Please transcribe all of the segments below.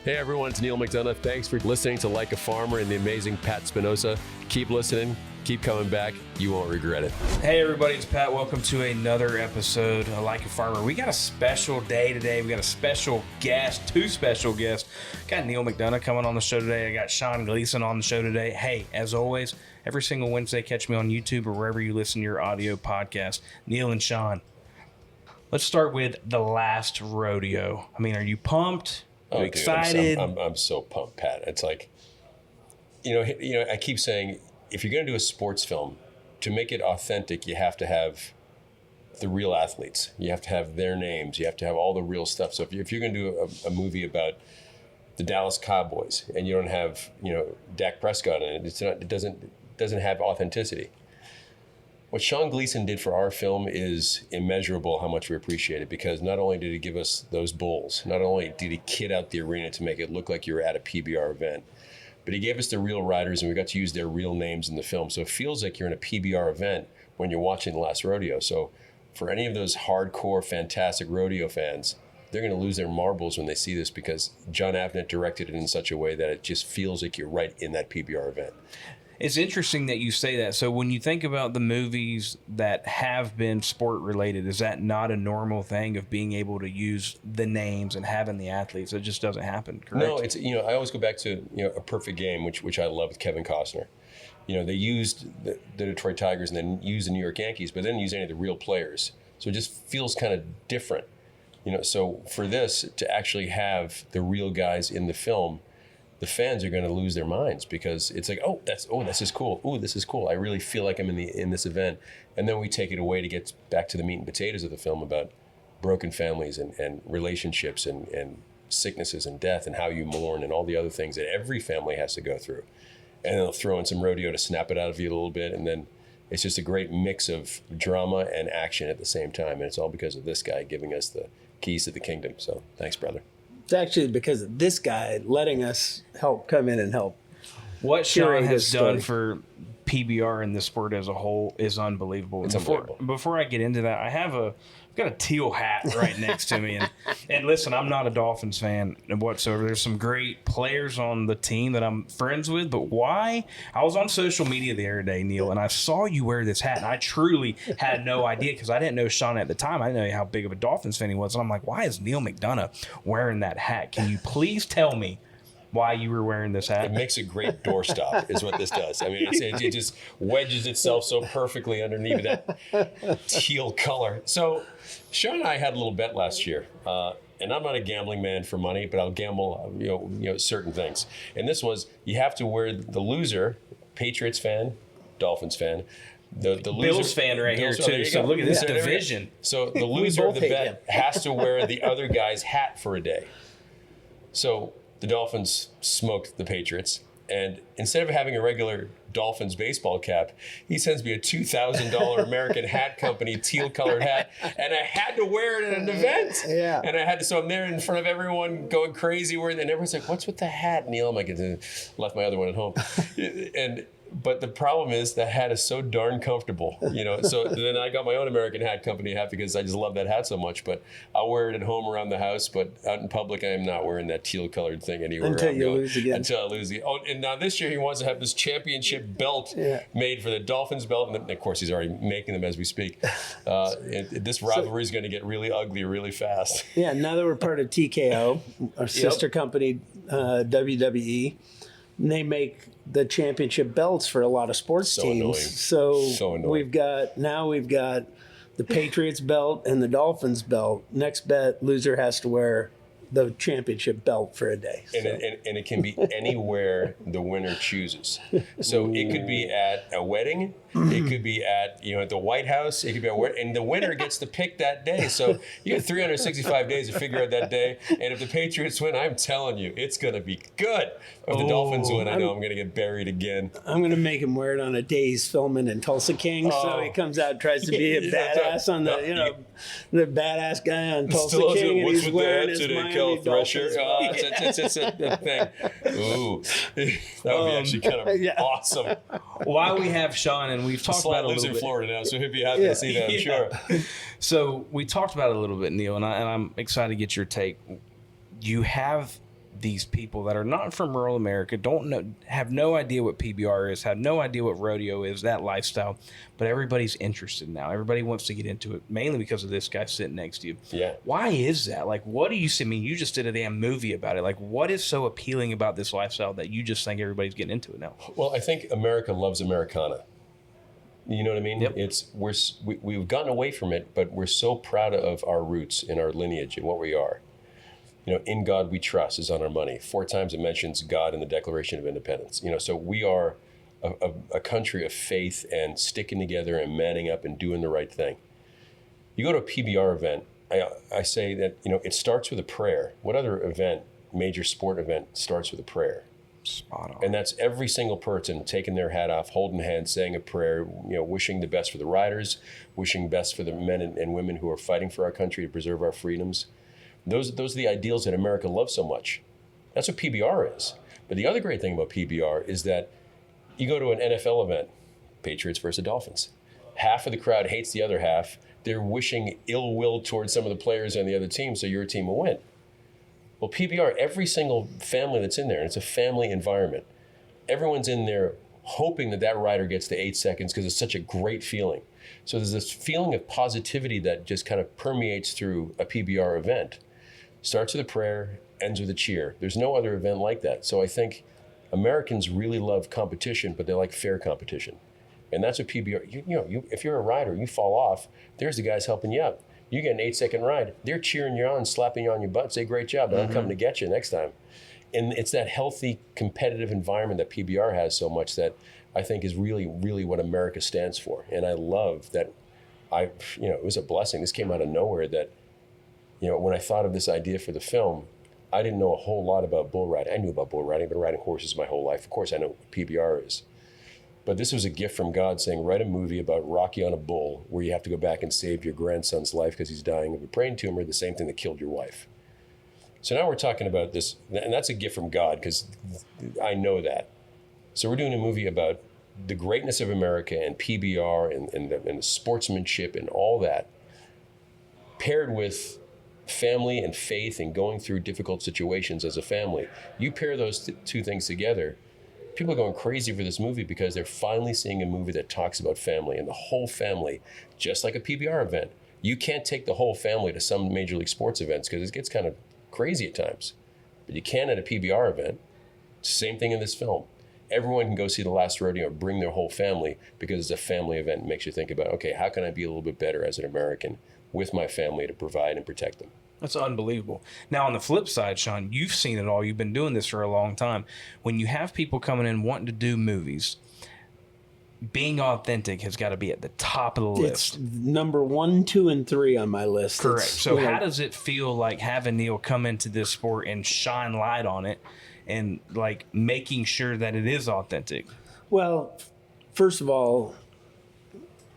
Hey everyone, it's Neal McDonough. Thanks for listening to Like a Farmer and the amazing Pat Spinoza. Keep listening, keep coming back. You won't regret it. Hey everybody, it's Pat. Welcome to another episode of Like a Farmer. We got a special day today. We got a special guest, two special guests. Got Neal McDonough coming on the show today. I got Sean Gleason on the show today. Hey, as always, every single Wednesday, catch me on YouTube or wherever you listen to your audio podcast. Neal and Sean. Let's start with the Last Rodeo. I mean, are you pumped? Are you excited? I'm so pumped, Pat. It's like, you know, I keep saying, if you're going to do a sports film, to make it authentic, you have to have the real athletes. You have to have their names. You have to have all the real stuff. So if you're going to do a movie about the Dallas Cowboys and you don't have, Dak Prescott in it, it doesn't have authenticity. What Sean Gleason did for our film is immeasurable how much we appreciate it, because not only did he give us those bulls, not only did he kit out the arena to make it look like you were at a PBR event, but he gave us the real riders and we got to use their real names in the film. So it feels like you're in a PBR event when you're watching The Last Rodeo. So for any of those hardcore, fantastic rodeo fans, they're going to lose their marbles when they see this, because John Avnet directed it in such a way that it just feels like you're right in that PBR event. It's interesting that you say that. So when you think about the movies that have been sport related, is that not a normal thing of being able to use the names and having the athletes? It just doesn't happen, correct? No, it's, I always go back to, A Perfect Game, which I love, with Kevin Costner. They used the Detroit Tigers and then used the New York Yankees, but they didn't use any of the real players. So it just feels kind of different. So for this to actually have the real guys in the film, the fans are going to lose their minds, because it's like, this is cool. Oh, this is cool. I really feel like I'm in this event. And then we take it away to get back to the meat and potatoes of the film about broken families and relationships and sicknesses and death and how you mourn and all the other things that every family has to go through. And then they'll throw in some rodeo to snap it out of you a little bit. And then it's just a great mix of drama and action at the same time. And it's all because of this guy giving us the keys to the kingdom. So thanks, brother. It's actually because of this guy letting us come in and help. What Sean has done for PBR and the sport as a whole is unbelievable. It's unbelievable. Before I get into that, I've got a teal hat right next to me. And listen, I'm not a Dolphins fan whatsoever. There's some great players on the team that I'm friends with, but why? I was on social media the other day, Neal, and I saw you wear this hat, and I truly had no idea, because I didn't know Sean at the time. I didn't know how big of a Dolphins fan he was. And I'm like, why is Neal McDonough wearing that hat? Can you please tell me why you were wearing this hat? It makes a great doorstop, is what this does. I mean, it just wedges itself so perfectly underneath that teal color. So Sean and I had a little bet last year, and I'm not a gambling man for money, but I'll gamble, certain things. And this was, you have to wear the loser, Patriots fan, Dolphins fan, the loser, Bills fan right here too. So look at this division. So the loser of the bet has to wear the other guy's hat for a day. So the Dolphins smoked the Patriots, and instead of having a regular Dolphins baseball cap, he sends me a $2,000 American Hat Company teal-colored hat, and I had to wear it at an event. Yeah. And so I'm there in front of everyone going crazy, and everyone's like, "What's with the hat, Neal?" I'm like, left my other one at home, But the problem is the hat is so darn comfortable, So then I got my own American Hat Company hat, because I just love that hat so much. But I'll wear it at home around the house, but out in public, I am not wearing that teal-colored thing anywhere. Until you lose again. Until I lose again. Oh, and now this year he wants to have this championship belt made for the Dolphins belt, and of course he's already making them as we speak. This rivalry is going to get really ugly really fast. Yeah, now that we're part of TKO, our sister company, WWE, and they make the championship belts for a lot of sports teams. Annoying. So annoying. we've got the Patriots belt and the Dolphins belt. Next bet, loser has to wear the championship belt for a day. So. And it can be anywhere the winner chooses. So it could be at a wedding, it could be at at the White House, it could be and the winner gets to pick that day. So you have 365 days to figure out that day. And if the Patriots win, I'm telling you, it's going to be good. If the Dolphins win, I know I'm going to get buried again. I'm going to make him wear it on a day's filming in Tulsa King, so he comes out and tries to be a badass on the badass guy on Tulsa King, and he's wearing his Miami Thresher. It's a thing. Ooh, that would be actually kind of awesome. Why we have Sean, and we've talked about it a little bit. Lives in Florida now, so he'd be happy to see that, I'm sure. So we talked about it a little bit, Neal, and I'm excited to get your take. You have these people that are not from rural America, don't know, have no idea what PBR is, have no idea what rodeo is, that lifestyle, but everybody's interested now. Everybody wants to get into it, mainly because of this guy sitting next to you. Yeah. Why is that? Like, what do you see? I mean, you just did a damn movie about it. Like, what is so appealing about this lifestyle that you just think everybody's getting into it now? Well, I think America loves Americana. You know what I mean? Yep. We've gotten away from it, but we're so proud of our roots and our lineage and what we are. You know, in God we trust is on our money. 4 times it mentions God in the Declaration of Independence. You know, so we are a country of faith and sticking together and manning up and doing the right thing. You go to a PBR event, I say that, you know, it starts with a prayer. What other event, major sport event, starts with a prayer? Spot on. And that's every single person taking their hat off, holding hands, saying a prayer, you know, wishing the best for the riders, wishing best for the men and women who are fighting for our country to preserve our freedoms. Those are the ideals that America loves so much. That's what PBR is. But the other great thing about PBR is that you go to an NFL event, Patriots versus Dolphins. Half of the crowd hates the other half. They're wishing ill will towards some of the players on the other team so your team will win. Well, PBR, every single family that's in there, and it's a family environment, everyone's in there hoping that rider gets to 8 seconds because it's such a great feeling. So there's this feeling of positivity that just kind of permeates through a PBR event. Starts with a prayer, ends with a cheer. There's no other event like that. So I think Americans really love competition, but they like fair competition. And that's what PBR, if you're a rider, you fall off, there's the guys helping you up. You get an 8-second ride, they're cheering you on, slapping you on your butt, say, great job, but I'm coming to get you next time. And it's that healthy, competitive environment that PBR has so much that I think is really, really what America stands for. And I love that it was a blessing. This came out of nowhere that, when I thought of this idea for the film, I didn't know a whole lot about bull riding. I knew about bull riding. I've been riding horses my whole life. Of course, I know what PBR is. But this was a gift from God saying, write a movie about Rocky on a bull where you have to go back and save your grandson's life because he's dying of a brain tumor, the same thing that killed your wife. So now we're talking about this, and that's a gift from God because I know that. So we're doing a movie about the greatness of America and PBR and the sportsmanship and all that, paired with family and faith and going through difficult situations as a family. You pair those two things together, people are going crazy for this movie because they're finally seeing a movie that talks about family and the whole family, just like a PBR event. You can't take the whole family to some major league sports events because it gets kind of crazy at times. But you can at a PBR event. Same thing in this film. Everyone can go see the Last Rodeo, bring their whole family because it's a family event. It makes you think about, okay, how can I be a little bit better as an American with my family to provide and protect them? That's unbelievable. Now, on the flip side, Sean, you've seen it all. You've been doing this for a long time. When you have people coming in wanting to do movies, being authentic has got to be at the top of the list. It's number 1, 2, and 3 on my list. Correct. So how does it feel like having Neal come into this sport and shine light on it and like making sure that it is authentic? Well, first of all,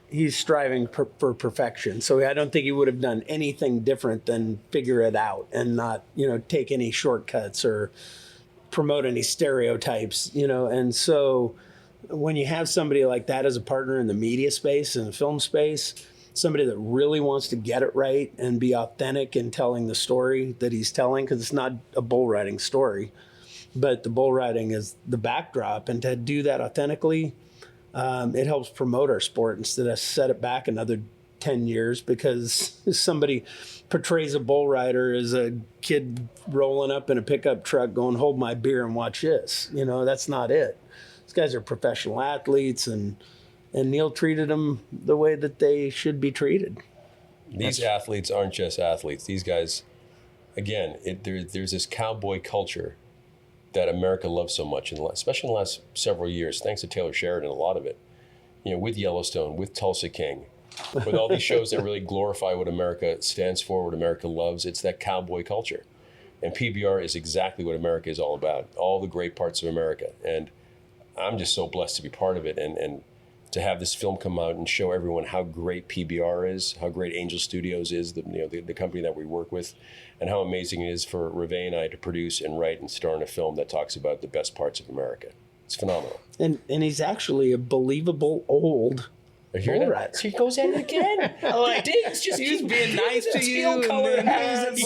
he's striving for perfection. So I don't think he would have done anything different than figure it out and not, take any shortcuts or promote any stereotypes, And so when you have somebody like that as a partner in the media space and the film space, somebody that really wants to get it right and be authentic in telling the story that he's telling, because it's not a bull riding story, but the bull riding is the backdrop. And to do that authentically, it helps promote our sport instead of set it back another 10 years because somebody portrays a bull rider as a kid rolling up in a pickup truck going, hold my beer and watch this. That's not it. These guys are professional athletes, and Neal treated them the way that they should be treated. These athletes aren't just athletes. These guys, again, there's this cowboy culture that America loves so much, especially in the last several years, thanks to Taylor Sheridan, a lot of it, with Yellowstone, with Tulsa King, with all these shows that really glorify what America stands for, what America loves. It's that cowboy culture. And PBR is exactly what America is all about, all the great parts of America. And I'm just so blessed to be part of it and to have this film come out and show everyone how great PBR is, how great Angel Studios is, the company that we work with, and how amazing it is for Reve and I to produce and write and star in a film that talks about the best parts of America. It's phenomenal. And he's actually a believable old Are you hearing that? So he goes at it again. Like, Diggs just he's keeps being nice to you. Color hats.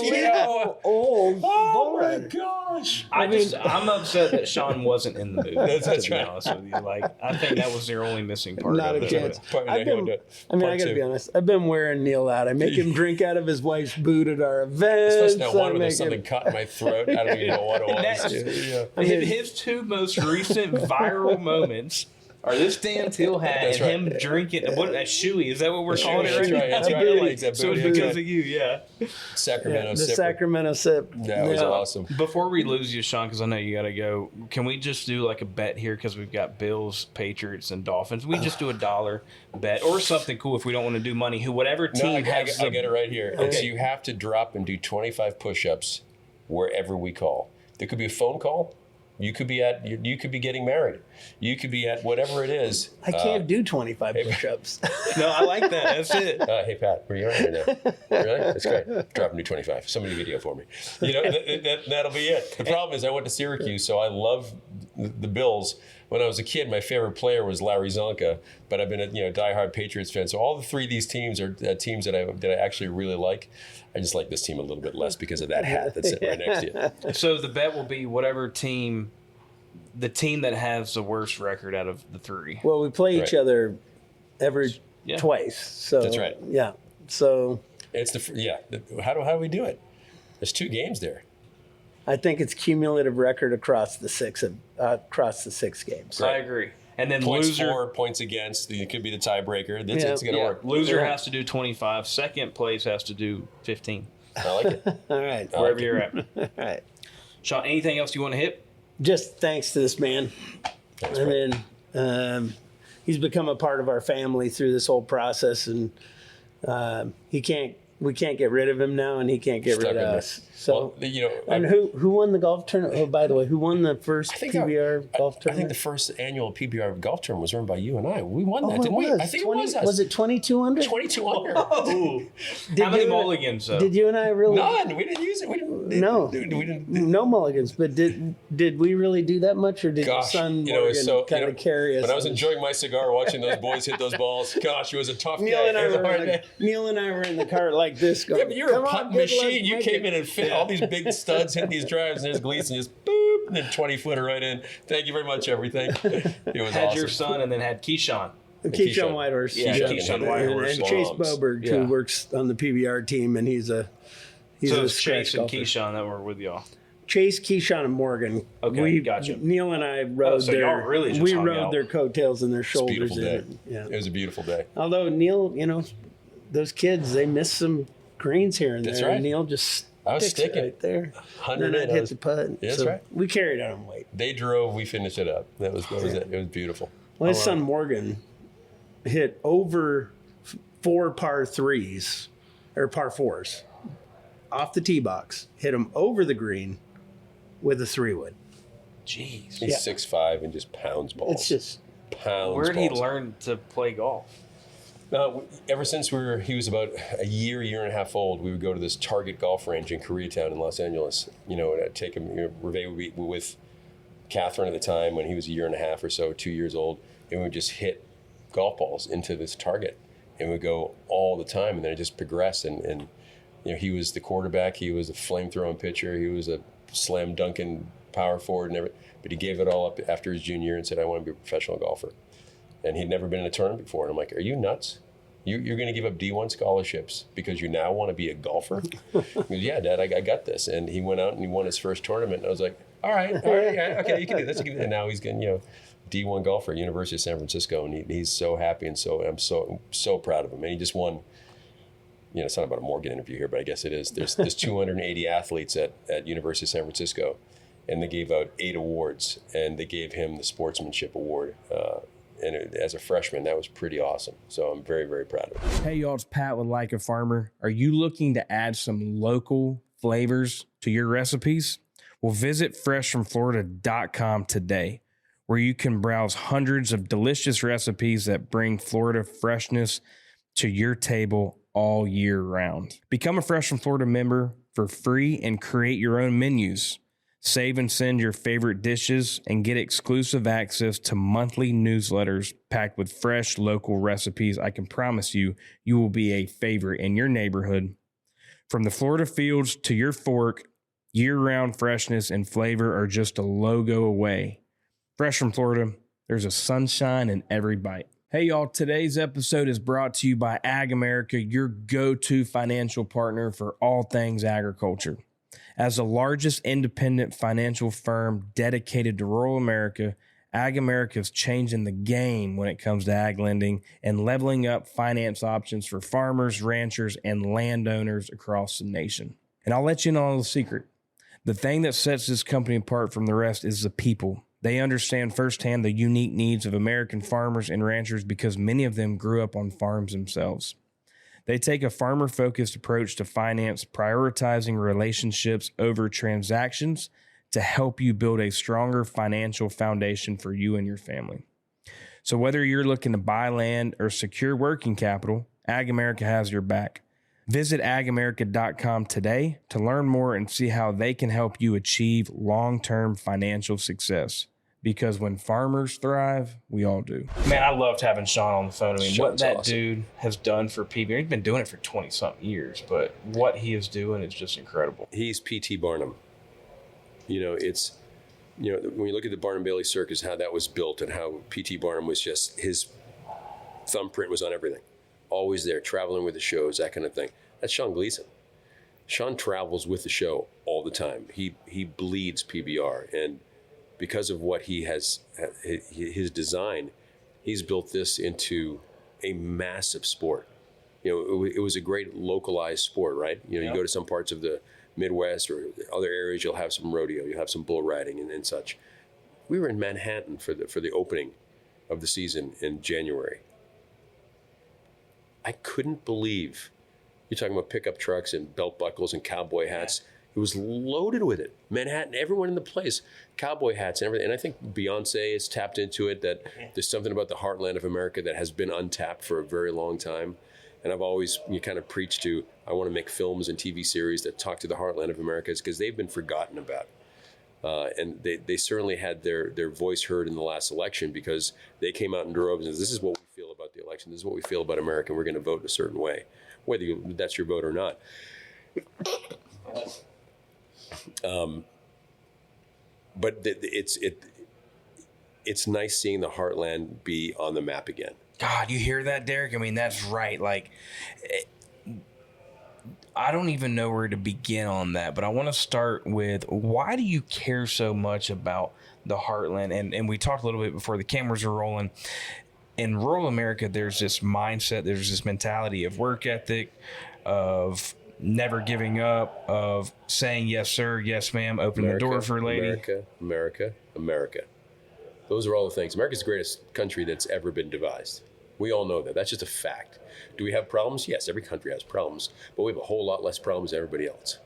Old. Oh my gosh! I'm upset that Sean wasn't in the movie. That's to be right. honest with you, like I think that was their only missing part. Not of a it. chance. I gotta be honest. I've been wearing Neal out. I make him drink out of his wife's boot at our events. Especially now one when there's something caught in my throat. I don't even know what it was. Yeah. His two most recent viral moments are this damn teal hat That's and right. him drinking. What a shoey? Is that what we're calling it? That's right. That's right. I like that So it's booty. because of you, yeah. Sacramento the sipper. Sacramento sip. That was awesome. Before we lose you, Sean, because I know you got to go, can we just do like a bet here? Because we've got Bills, Patriots, and Dolphins. We just do $1 bet or something cool if we don't want to do money. Whatever team I has. got it right here. Okay. So you have to drop and do 25 push-ups wherever we call. There could be a phone call. You could be getting married. You could be at whatever it is. I can't do 25 push-ups. No, I like that. That's it. Hey Pat, where you at right now? Really? That's great. Drop and do 25. Somebody video for me. That'll be it. The problem is I went to Syracuse, so I love the Bills. When I was a kid, my favorite player was Larry Zonka, but I've been a diehard Patriots fan. So all the three of these teams are teams that I actually really like. I just like this team a little bit less because of that hat that's sitting right next to you. So the bet will be whatever team, the team that has the worst record out of the three. Well, we play each other twice. So That's right. Yeah. So It's How do we do it? There's 2 games there. I think it's cumulative record across the 6 games. I agree. And then Points loser for, points against. It could be the tiebreaker. It's going to work. Loser has to do 25. Second place has to do 15. I like it. All right. Wherever you're at. All right. Sean, anything else you want to hit? Just thanks to this man. Thanks, and then he's become a part of our family through this whole process, and we can't get rid of him now, and he can't get rid of us. So, and who won the golf tournament? Oh, by the way, who won the first PBR golf tournament? I think the first annual PBR golf tournament was run by you and I. We won that, didn't we? Was. I think it was us. Was it 22 under? 22 under. Oh. How many mulligans, though? Did you and I really? None. We didn't use it. No. We didn't. No mulligans. But did we really do that much, or did your son Morgan kind of carry us? When I was enjoying my cigar, watching those boys hit those balls, gosh, it was a tough Neal day. Neal and I were in the car like this going, yeah, but you're a punt machine. You came in and fit all these big studs hitting these drives, and there's Gleason just boop, and then 20-footer right in. Thank you very much, everything. It was had awesome. your son, and then had Keyshawn. Keyshawn Whitehorse. Yeah, Keyshawn Whitehorse. And Chase Boberg, who works on the PBR team, and he's a Chase and golfer. Keyshawn that were with y'all. Chase, Keyshawn, and Morgan. Okay, gotcha. Neal and I rode their coattails and their shoulders. It was a beautiful day. Although Neal, those kids, they missed some greens here and there. That's right. And Neal just I was sticking right there. 100. And I'd hit the putt. Yeah, that's right. We carried on weight. They drove. We finished it up. That was it. It was beautiful. Well, his son Morgan hit over 4 par 3s or par 4s off the tee box. Hit them over the green with a 3-wood. Jeez. He's 6'5" and just pounds balls. It's just pounds. Where did he balls. learn to play golf? Ever since he was about a year and a half old, we would go to this Target golf range in Koreatown in Los Angeles. And I'd take him. Reve would be with Catherine at the time when he was a year and a half or so, 2 years old, and we would just hit golf balls into this Target, and we'd go all the time. And then it just progressed, and he was the quarterback, he was a flame-throwing pitcher, he was a slam-dunking power forward, and everything. But he gave it all up after his junior year and said, "I want to be a professional golfer." And he'd never been in a tournament before. And I'm like, "Are you nuts? You're going to give up D1 scholarships because you now want to be a golfer?" He goes, "Yeah, Dad, I got this." And he went out and he won his first tournament. And I was like, all right, yeah, okay, you can do this. And now he's getting, D1 golfer at University of San Francisco. And he's so happy. And I'm so proud of him. And he just won, it's not about a Morgan interview here, but I guess it is. There's 280 athletes at University of San Francisco. And they gave out 8 awards. And they gave him the Sportsmanship Award. And as a freshman, that was pretty awesome. So I'm very, very proud of it. Hey, y'all, it's Pat with Like a Farmer. Are you looking to add some local flavors to your recipes? Well, visit freshfromflorida.com today, where you can browse hundreds of delicious recipes that bring Florida freshness to your table all year round. Become a Fresh from Florida member for free and create your own menus. Save and send your favorite dishes and get exclusive access to monthly newsletters packed with fresh local recipes. I can promise you, you will be a favorite in your neighborhood. From the Florida fields to your fork, year-round freshness and flavor are just a logo away. Fresh from Florida, there's a sunshine in every bite. Hey y'all, today's episode is brought to you by Ag America, your go-to financial partner for all things agriculture. As the largest independent financial firm dedicated to rural America, Ag America is changing the game when it comes to ag lending and leveling up finance options for farmers, ranchers, and landowners across the nation. And I'll let you know a little secret. The thing that sets this company apart from the rest is the people. They understand firsthand the unique needs of American farmers and ranchers because many of them grew up on farms themselves. They take a farmer-focused approach to finance, prioritizing relationships over transactions to help you build a stronger financial foundation for you and your family. So whether you're looking to buy land or secure working capital, Ag America has your back. Visit agamerica.com today to learn more and see how they can help you achieve long-term financial success. Because when farmers thrive, we all do. Man, I loved having Sean on the phone. I mean, Sean's what that awesome. dude has done for PBR, he's been doing it for 20-something years, but what he is doing is just incredible. He's P.T. Barnum. When you look at the Barnum Bailey Circus, how that was built and how P.T. Barnum was just, his thumbprint was on everything. Always there, traveling with the shows, that kind of thing. That's Sean Gleason. Sean travels with the show all the time. He bleeds PBR, and because of what he has, his design, he's built this into a massive sport. It was a great localized sport, right? You go to some parts of the Midwest or other areas, you'll have some rodeo, you'll have some bull riding and such. We were in Manhattan for the opening of the season in January. I couldn't believe, you're talking about pickup trucks and belt buckles and cowboy hats. It was loaded with it. Manhattan, everyone in the place, cowboy hats and everything. And I think Beyonce has tapped into it, that there's something about the heartland of America that has been untapped for a very long time. And I've always kind of preached to, I want to make films and TV series that talk to the heartland of America, because they've been forgotten about. And they certainly had their voice heard in the last election, because they came out in droves and said, this is what we feel about the election. This is what we feel about America. And we're going to vote in a certain way, whether that's your vote or not. But it's nice seeing the heartland be on the map again. God, you hear that, Derek? I mean, that's right. Like, I don't even know where to begin on that, but I want to start with, why do you care so much about the heartland? And we talked a little bit before the cameras were rolling. In rural America, there's this mindset, there's this mentality of work ethic, of never giving up, of saying yes sir, yes ma'am, open the door for a lady. America. Those are all the things. America's the greatest country that's ever been devised. We all know that. That's just a fact. Do we have problems? Yes, every country has problems, but we have a whole lot less problems than everybody else,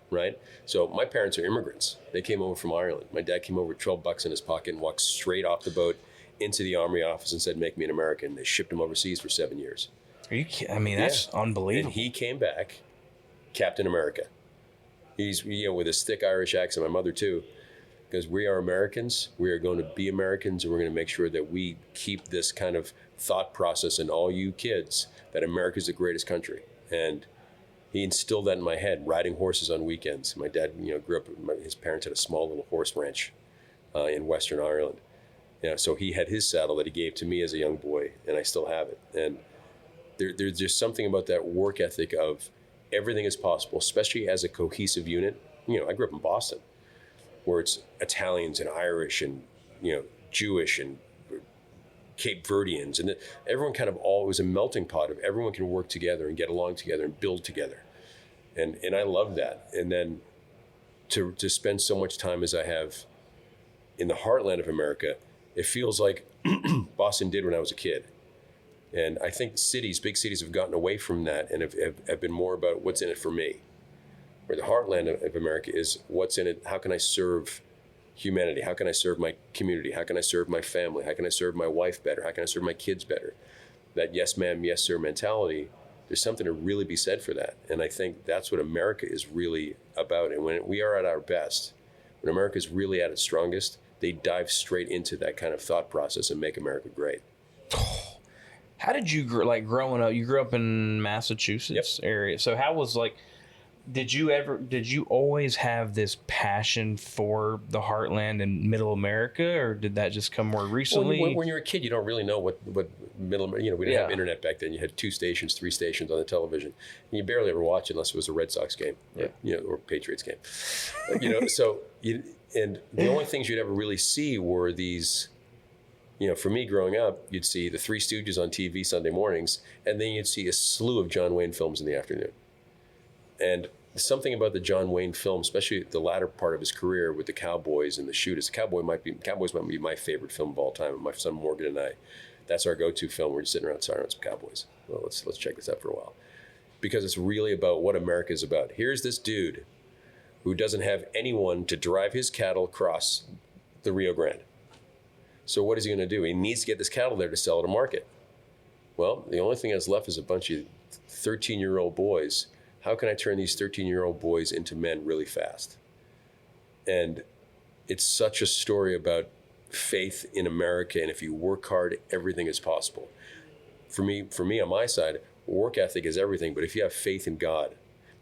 right? So my parents are immigrants. They came over from Ireland. My dad came over with $12 in his pocket and walked straight off the boat into the Army office and said, make me an American. They shipped him overseas for 7 years. Are you kidding? I mean, that's unbelievable. And he came back Captain America. He's, with his thick Irish accent, my mother too, because we are Americans. We are going to be Americans, and we're going to make sure that we keep this kind of thought process in all you kids, that America is the greatest country. And he instilled that in my head, riding horses on weekends. My dad, grew up, his parents had a small little horse ranch in Western Ireland. So he had his saddle that he gave to me as a young boy, and I still have it. And there's just something about that work ethic of everything is possible, especially as a cohesive unit. I grew up in Boston, where it's Italians and Irish and, Jewish and Cape Verdeans, and everyone kind of it was a melting pot of everyone can work together and get along together and build together. And I love that. And then to spend so much time as I have in the heartland of America, it feels like Boston did when I was a kid. And I think big cities have gotten away from that and have been more about what's in it for me. Where the heartland of America is what's in it, how can I serve humanity? How can I serve my community? How can I serve my family? How can I serve my wife better? How can I serve my kids better? That yes ma'am, yes sir mentality, there's something to really be said for that. And I think that's what America is really about. And when we are at our best, When America's really at its strongest, they dive straight into that kind of thought process and make America great. How did you growing up? You grew up in Massachusetts area. So how was did you always have this passion for the heartland and middle America, or did that just come more recently? Well, when you're a kid, you don't really know what middle, we didn't have internet back then. You had 2 stations, 3 stations on the television. And you barely ever watch unless it was a Red Sox game, or Patriots game. And the only things you'd ever really see were these, for me growing up, you'd see the Three Stooges on TV Sunday mornings, and then you'd see a slew of John Wayne films in the afternoon. And something about the John Wayne film, especially the latter part of his career with the Cowboys and the Shooters. Cowboys might be my favorite film of all time. My son Morgan and I, that's our go-to film. We're just sitting around talking about some Cowboys. Well, let's check this out for a while, because it's really about what America is about. Here's this dude who doesn't have anyone to drive his cattle across the Rio Grande. So what is he going to do? He needs to get this cattle there to sell at a market. Well, the only thing that's left is a bunch of 13-year-old boys. How can I turn these 13-year-old boys into men really fast? And it's such a story about faith in America, and if you work hard, everything is possible. For me on my side, work ethic is everything, but if you have faith in God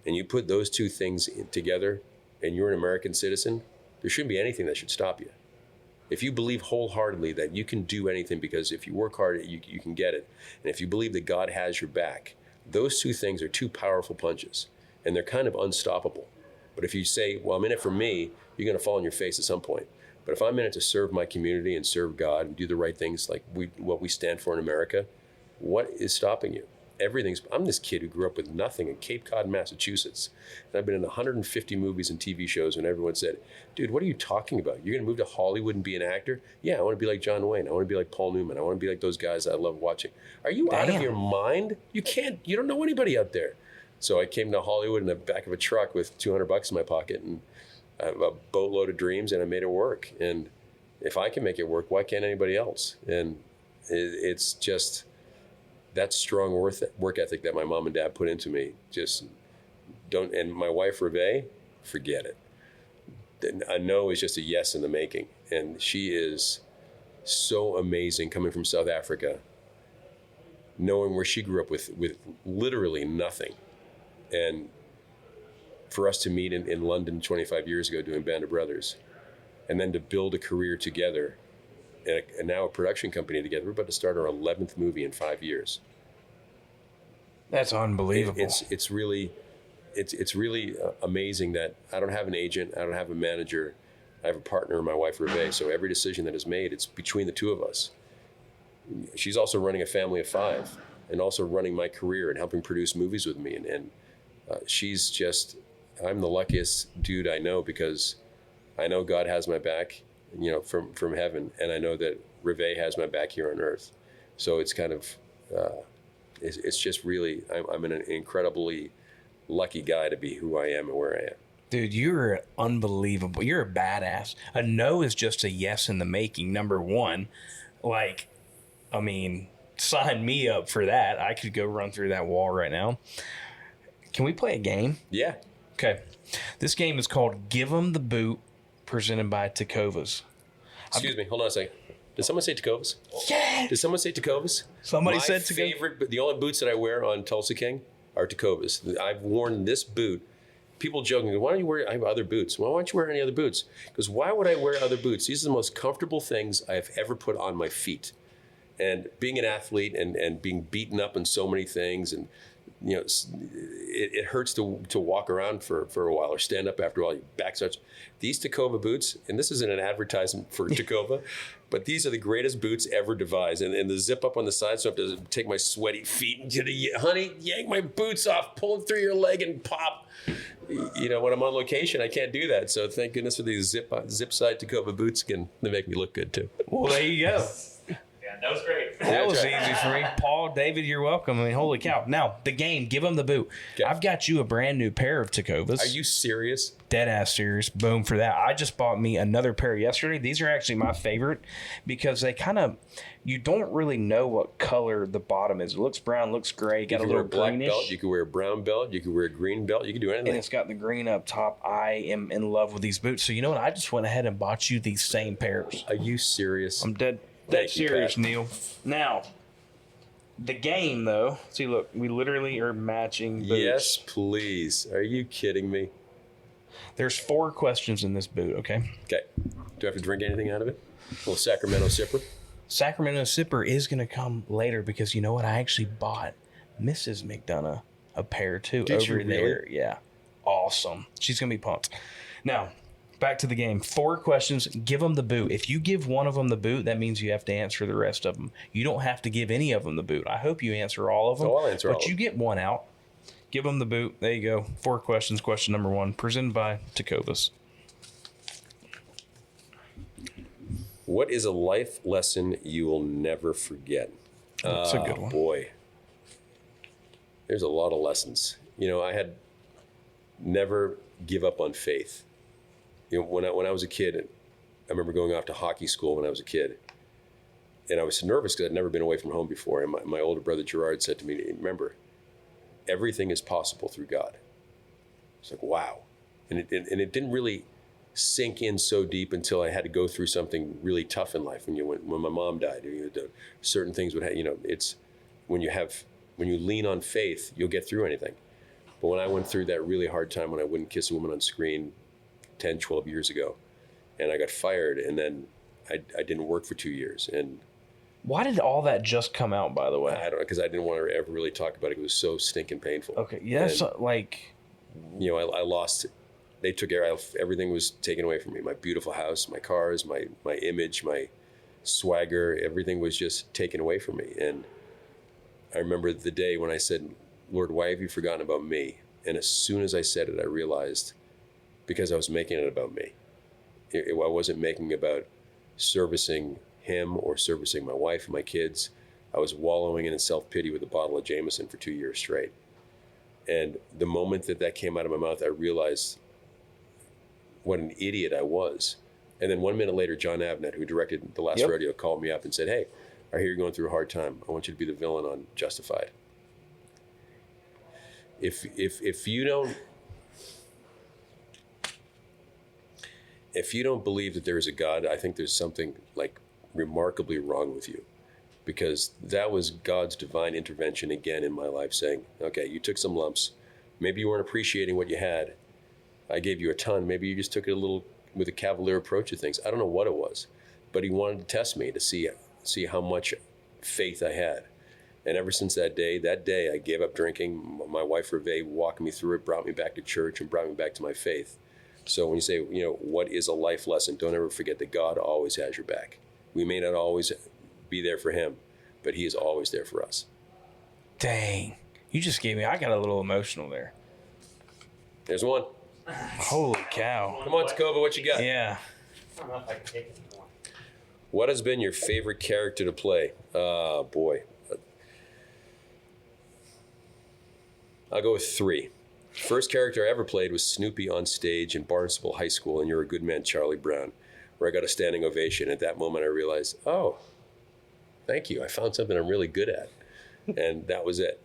and you put those 2 things together and you're an American citizen, there shouldn't be anything that should stop you. If you believe wholeheartedly that you can do anything, because if you work hard, you can get it, and if you believe that God has your back, those 2 things are 2 powerful punches, and they're kind of unstoppable. But if you say, well, I'm in it for me, you're going to fall on your face at some point. But if I'm in it to serve my community and serve God and do the right things like what we stand for in America, what is stopping you? I'm this kid who grew up with nothing in Cape Cod, Massachusetts. And I've been in 150 movies and TV shows, and everyone said, dude, what are you talking about? You're going to move to Hollywood and be an actor? Yeah, I want to be like John Wayne. I want to be like Paul Newman. I want to be like those guys that I love watching. Are you out of your mind? You don't know anybody out there. So I came to Hollywood in the back of a truck with $200 in my pocket and a boatload of dreams, and I made it work. And if I can make it work, why can't anybody else? And it's just that strong work ethic that my mom and dad put into me. Just don't. And my wife, Reve, forget it. A no is just a yes in the making. And she is so amazing, coming from South Africa, knowing where she grew up with literally nothing. And for us to meet in London 25 years ago doing Band of Brothers, and then to build a career together, and now a production company together. We're about to start our 11th movie in 5 years. That's unbelievable. It's really amazing that I don't have an agent, I don't have a manager, I have a partner, my wife Reve. So every decision that is made, it's between the 2 of us. She's also running a family of 5, and also running my career and helping produce movies with me. And she's just, I'm the luckiest dude I know, because I know God has my back, from heaven, and I know that Reve has my back here on earth. So it's kind of, it's just really, I'm an incredibly lucky guy to be who I am and where I am. Dude, you're unbelievable. You're a badass. A no is just a yes in the making, number one. Sign me up for that. I could go run through that wall right now. Can we play a game? Yeah. Okay. This game is called Give 'em the Boot, presented by TECOVAS. Excuse me, hold on a second. Did someone say TECOVAS? Yeah. Did someone say TECOVAS? Somebody said TECOVAS. The only boots that I wear on Tulsa King are TECOVAS. I've worn this boot. People joking, why don't you wear, I have other boots. Why don't you wear any other boots? Because why would I wear other boots? These are the most comfortable things I have ever put on my feet. And being an athlete and being beaten up in so many things, and it hurts to walk around for a while or stand up after a while. Your back starts. These Tecova boots, and this isn't an advertisement for Tecova, but these are the greatest boots ever devised. And the zip up on the side, so I have to take my sweaty feet and honey, yank my boots off, pull them through your leg and pop. When I'm on location, I can't do that. So thank goodness for these zip side Tecova boots. They make me look good too. Well, there you go. Yeah, that was great. That was easy for me. Paul, David, you're welcome. I mean, holy cow. Now, the game, give them the boot. Okay. I've got you a brand new pair of TECOVAS. Are you serious? Dead ass serious. Boom for that. I just bought me another pair yesterday. These are actually my favorite because they kind of, you don't really know what color the bottom is. It looks brown, looks gray, got a little black greenish. belt. You could wear a brown belt. You could wear a green belt. You could do anything. And it's got the green up top. I am in love with these boots. So you know what? I just went ahead and bought you these same pairs. Are you serious? I'm dead Thank you, serious, Pat. Neal. Now, the game though. See, look, we literally are matching boots. Yes, please. Are you kidding me? There's 4 questions in this boot. Okay. Okay. Do I have to drink anything out of it? A little Sacramento sipper. Sacramento Sipper is going to come later because you know what? I actually bought Mrs. McDonough a pair too. Did you over there. really? Yeah. Awesome. She's going to be pumped. Now, back to the game. 4 questions. Give them the boot. If you give one of them the boot, that means you have to answer the rest of them. You don't have to give any of them the boot. I hope you answer all of them. Oh, I'll answer all But of you them. get one out. Give them the boot. There you go. 4 questions. Question number 1. Presented by TECOVAS. What is a life lesson you will never forget? That's a good one. Boy, there's a lot of lessons. You know, I had never give up on faith. You know, when I was a kid, I remember going off to hockey school when I was a kid, and I was nervous because I'd never been away from home before. And my older brother Gerard said to me, "Remember, everything is possible through God." It's like, wow, and it didn't really sink in so deep until I had to go through something really tough in life. When my mom died, certain things would have, it's when you lean on faith, you'll get through anything. But when I went through that really hard time when I wouldn't kiss a woman on screen 10, 12 years ago, and I got fired, and then I didn't work for 2 years, and Why did all that just come out, by the way? I don't know, because I didn't want to ever really talk about it. It was so stinking painful. Okay, yes, And, like, I lost. They took everything was taken away from me. My beautiful house, my cars, my image, my swagger, everything was just taken away from me. And I remember the day when I said, "Lord, why have you forgotten about me?" And as soon as I said it, I realized because I was making it about me. I wasn't making it about servicing him or servicing my wife and my kids. I was wallowing in self-pity with a bottle of Jameson for 2 years straight. And the moment that came out of my mouth, I realized what an idiot I was. And then 1 minute later, John Avnet, who directed The Last Rodeo, called me up and said, "Hey, I hear you're going through a hard time. I want you to be the villain on Justified." If you don't believe that there is a God, I think there's something like remarkably wrong with you, because that was God's divine intervention again in my life, saying, "Okay, you took some lumps. Maybe you weren't appreciating what you had. I gave you a ton. Maybe you just took it a little with a cavalier approach to things." I don't know what it was, but he wanted to test me to see how much faith I had. And ever since that day, I gave up drinking. My wife, Reve, walked me through it, brought me back to church, and brought me back to my faith. So when you say, what is a life lesson, don't ever forget that God always has your back. We may not always be there for him, but he is always there for us. dang. You just gave me, I got a little emotional there. There's one. Holy cow. Come on, Tecova, what you got? Yeah. I don't know if I can take it anymore. What has been your favorite character to play? Boy. I'll go with 3. First character I ever played was Snoopy on stage in Barnstable High School in You're a Good Man, Charlie Brown, where I got a standing ovation. At that moment, I realized, oh, thank you. I found something I'm really good at. And that was it.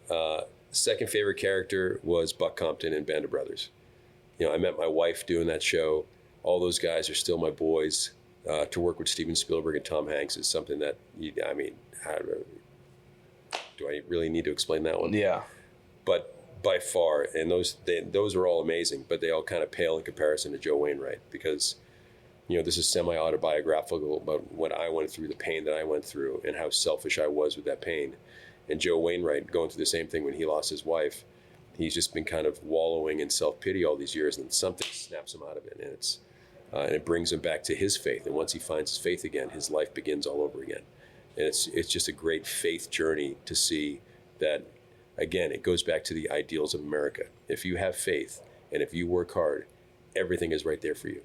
Second favorite character was Buck Compton in Band of Brothers. I met my wife doing that show. All those guys are still my boys. To work with Steven Spielberg and Tom Hanks is something that, do I really need to explain that one? Yeah. But by far, and those are all amazing, but they all kind of pale in comparison to Joe Wainwright, because this is semi-autobiographical about what I went through, the pain that I went through, and how selfish I was with that pain. And Joe Wainwright going through the same thing when he lost his wife. He's just been kind of wallowing in self-pity all these years, and something snaps him out of it, and it brings him back to his faith. And once he finds his faith again, his life begins all over again. And it's just a great faith journey to see that. Again, it goes back to the ideals of America. If you have faith and if you work hard, everything is right there for you.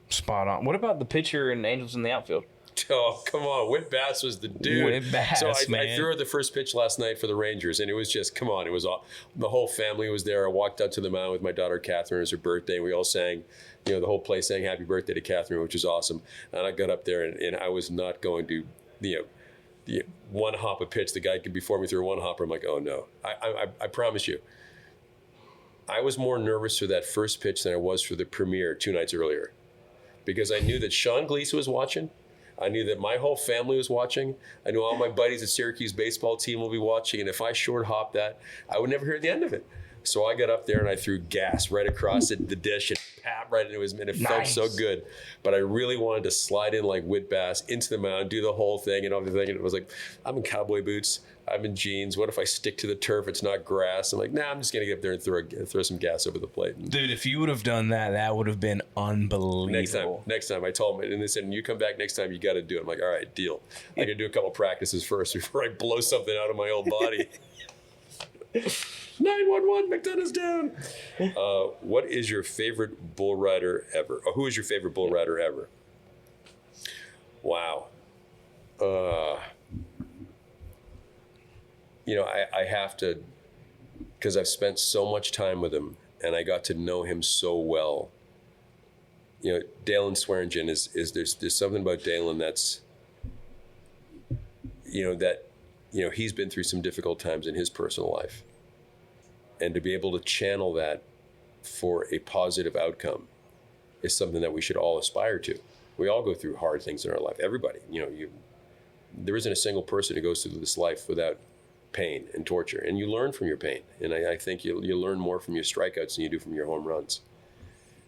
Spot on. What about the pitcher and Angels in the Outfield? Oh, come on. Whit Bass was the dude. Whit Bass, so I man. threw out the first pitch last night for the Rangers, and it was just, come on. It was all, the whole family was there. I walked out to the mound with my daughter, Catherine. It was her birthday. We all sang, the whole place sang happy birthday to Catherine, which was awesome. And I got up there, and I was not going to, the one hop a pitch. The guy before me threw a one hopper. I'm like, oh, no. I promise you. I was more nervous for that first pitch than I was for the premiere 2 nights earlier, because I knew that Sean Gleason was watching. I knew that my whole family was watching. I knew all my buddies at Syracuse baseball team will be watching. And if I short hopped that, I would never hear the end of it. So I got up there and I threw gas right across the dish and right into his mitt. It felt so good. But I really wanted to slide in like Whit Bass into the mound, do the whole thing and everything. And it was like, I'm in cowboy boots. I'm in jeans. What if I stick to the turf? It's not grass. I'm like, nah, I'm just going to get up there and throw some gas over the plate. And Dude, if you would have done that, that would have been unbelievable. next time I told them, and they said, you come back next time, you got to do it. I'm like, all right, deal. I got to do a couple practices first before I blow something out of my old body. 911, McDonough's down. What is your favorite bull rider ever? Or who is your favorite bull rider ever? Wow. I have to, because I've spent so much time with him and I got to know him so well. Dalen Swearingen is there's something about Dalen that's, he's been through some difficult times in his personal life. And to be able to channel that for a positive outcome is something that we should all aspire to. We all go through hard things in our life. Everybody, there isn't a single person who goes through this life without pain and torture, and you learn from your pain. And I think you learn more from your strikeouts than you do from your home runs.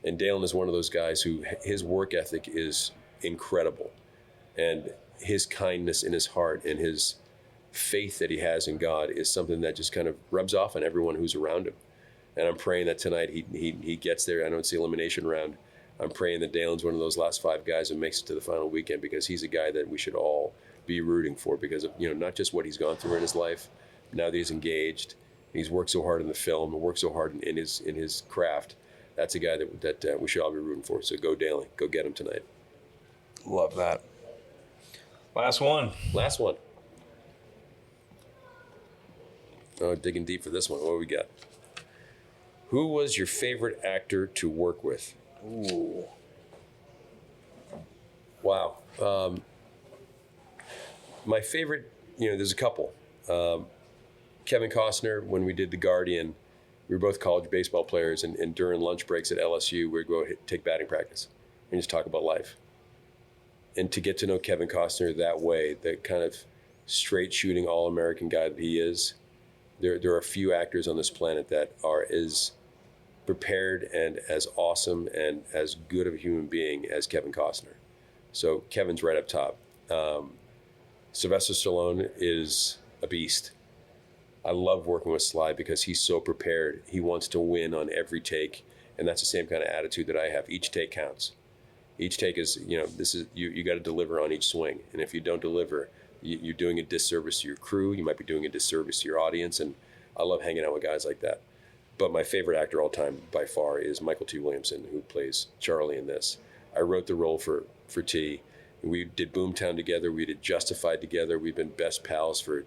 And Dalen is one of those guys who his work ethic is incredible, and his kindness in his heart and his faith that he has in God is something that just kind of rubs off on everyone who's around him. And I'm praying that tonight he gets there. I know it's the elimination round. I'm praying that Dalen's one of those last 5 guys and makes it to the final weekend, because he's a guy that we should all be rooting for, because of, not just what he's gone through in his life, now that he's engaged, he's worked so hard in the film and worked so hard in his craft. That's a guy that we should all be rooting for. So go Dalen, go get him tonight. Love that. Last one. Oh, digging deep for this one. What do we got? Who was your favorite actor to work with? Ooh. Wow. My favorite, there's a couple. Kevin Costner, when we did The Guardian, we were both college baseball players, and during lunch breaks at LSU, we'd go take batting practice and just talk about life. And to get to know Kevin Costner that way, the kind of straight shooting All-American guy that he is, there are a few actors on this planet that are as prepared and as awesome and as good of a human being as Kevin Costner. So Kevin's right up top. Sylvester Stallone is a beast. I love working with Sly because he's so prepared. He wants to win on every take, and that's the same kind of attitude that I have. Each take counts. Each take is, this is you got to deliver on each swing, and if you don't deliver, you're doing a disservice to your crew. You might be doing a disservice to your audience, and I love hanging out with guys like that. But my favorite actor all time by far is Michael T. Williamson, who plays Charlie in this. I wrote the role for T. We did Boomtown together. We did Justified together. We've been best pals for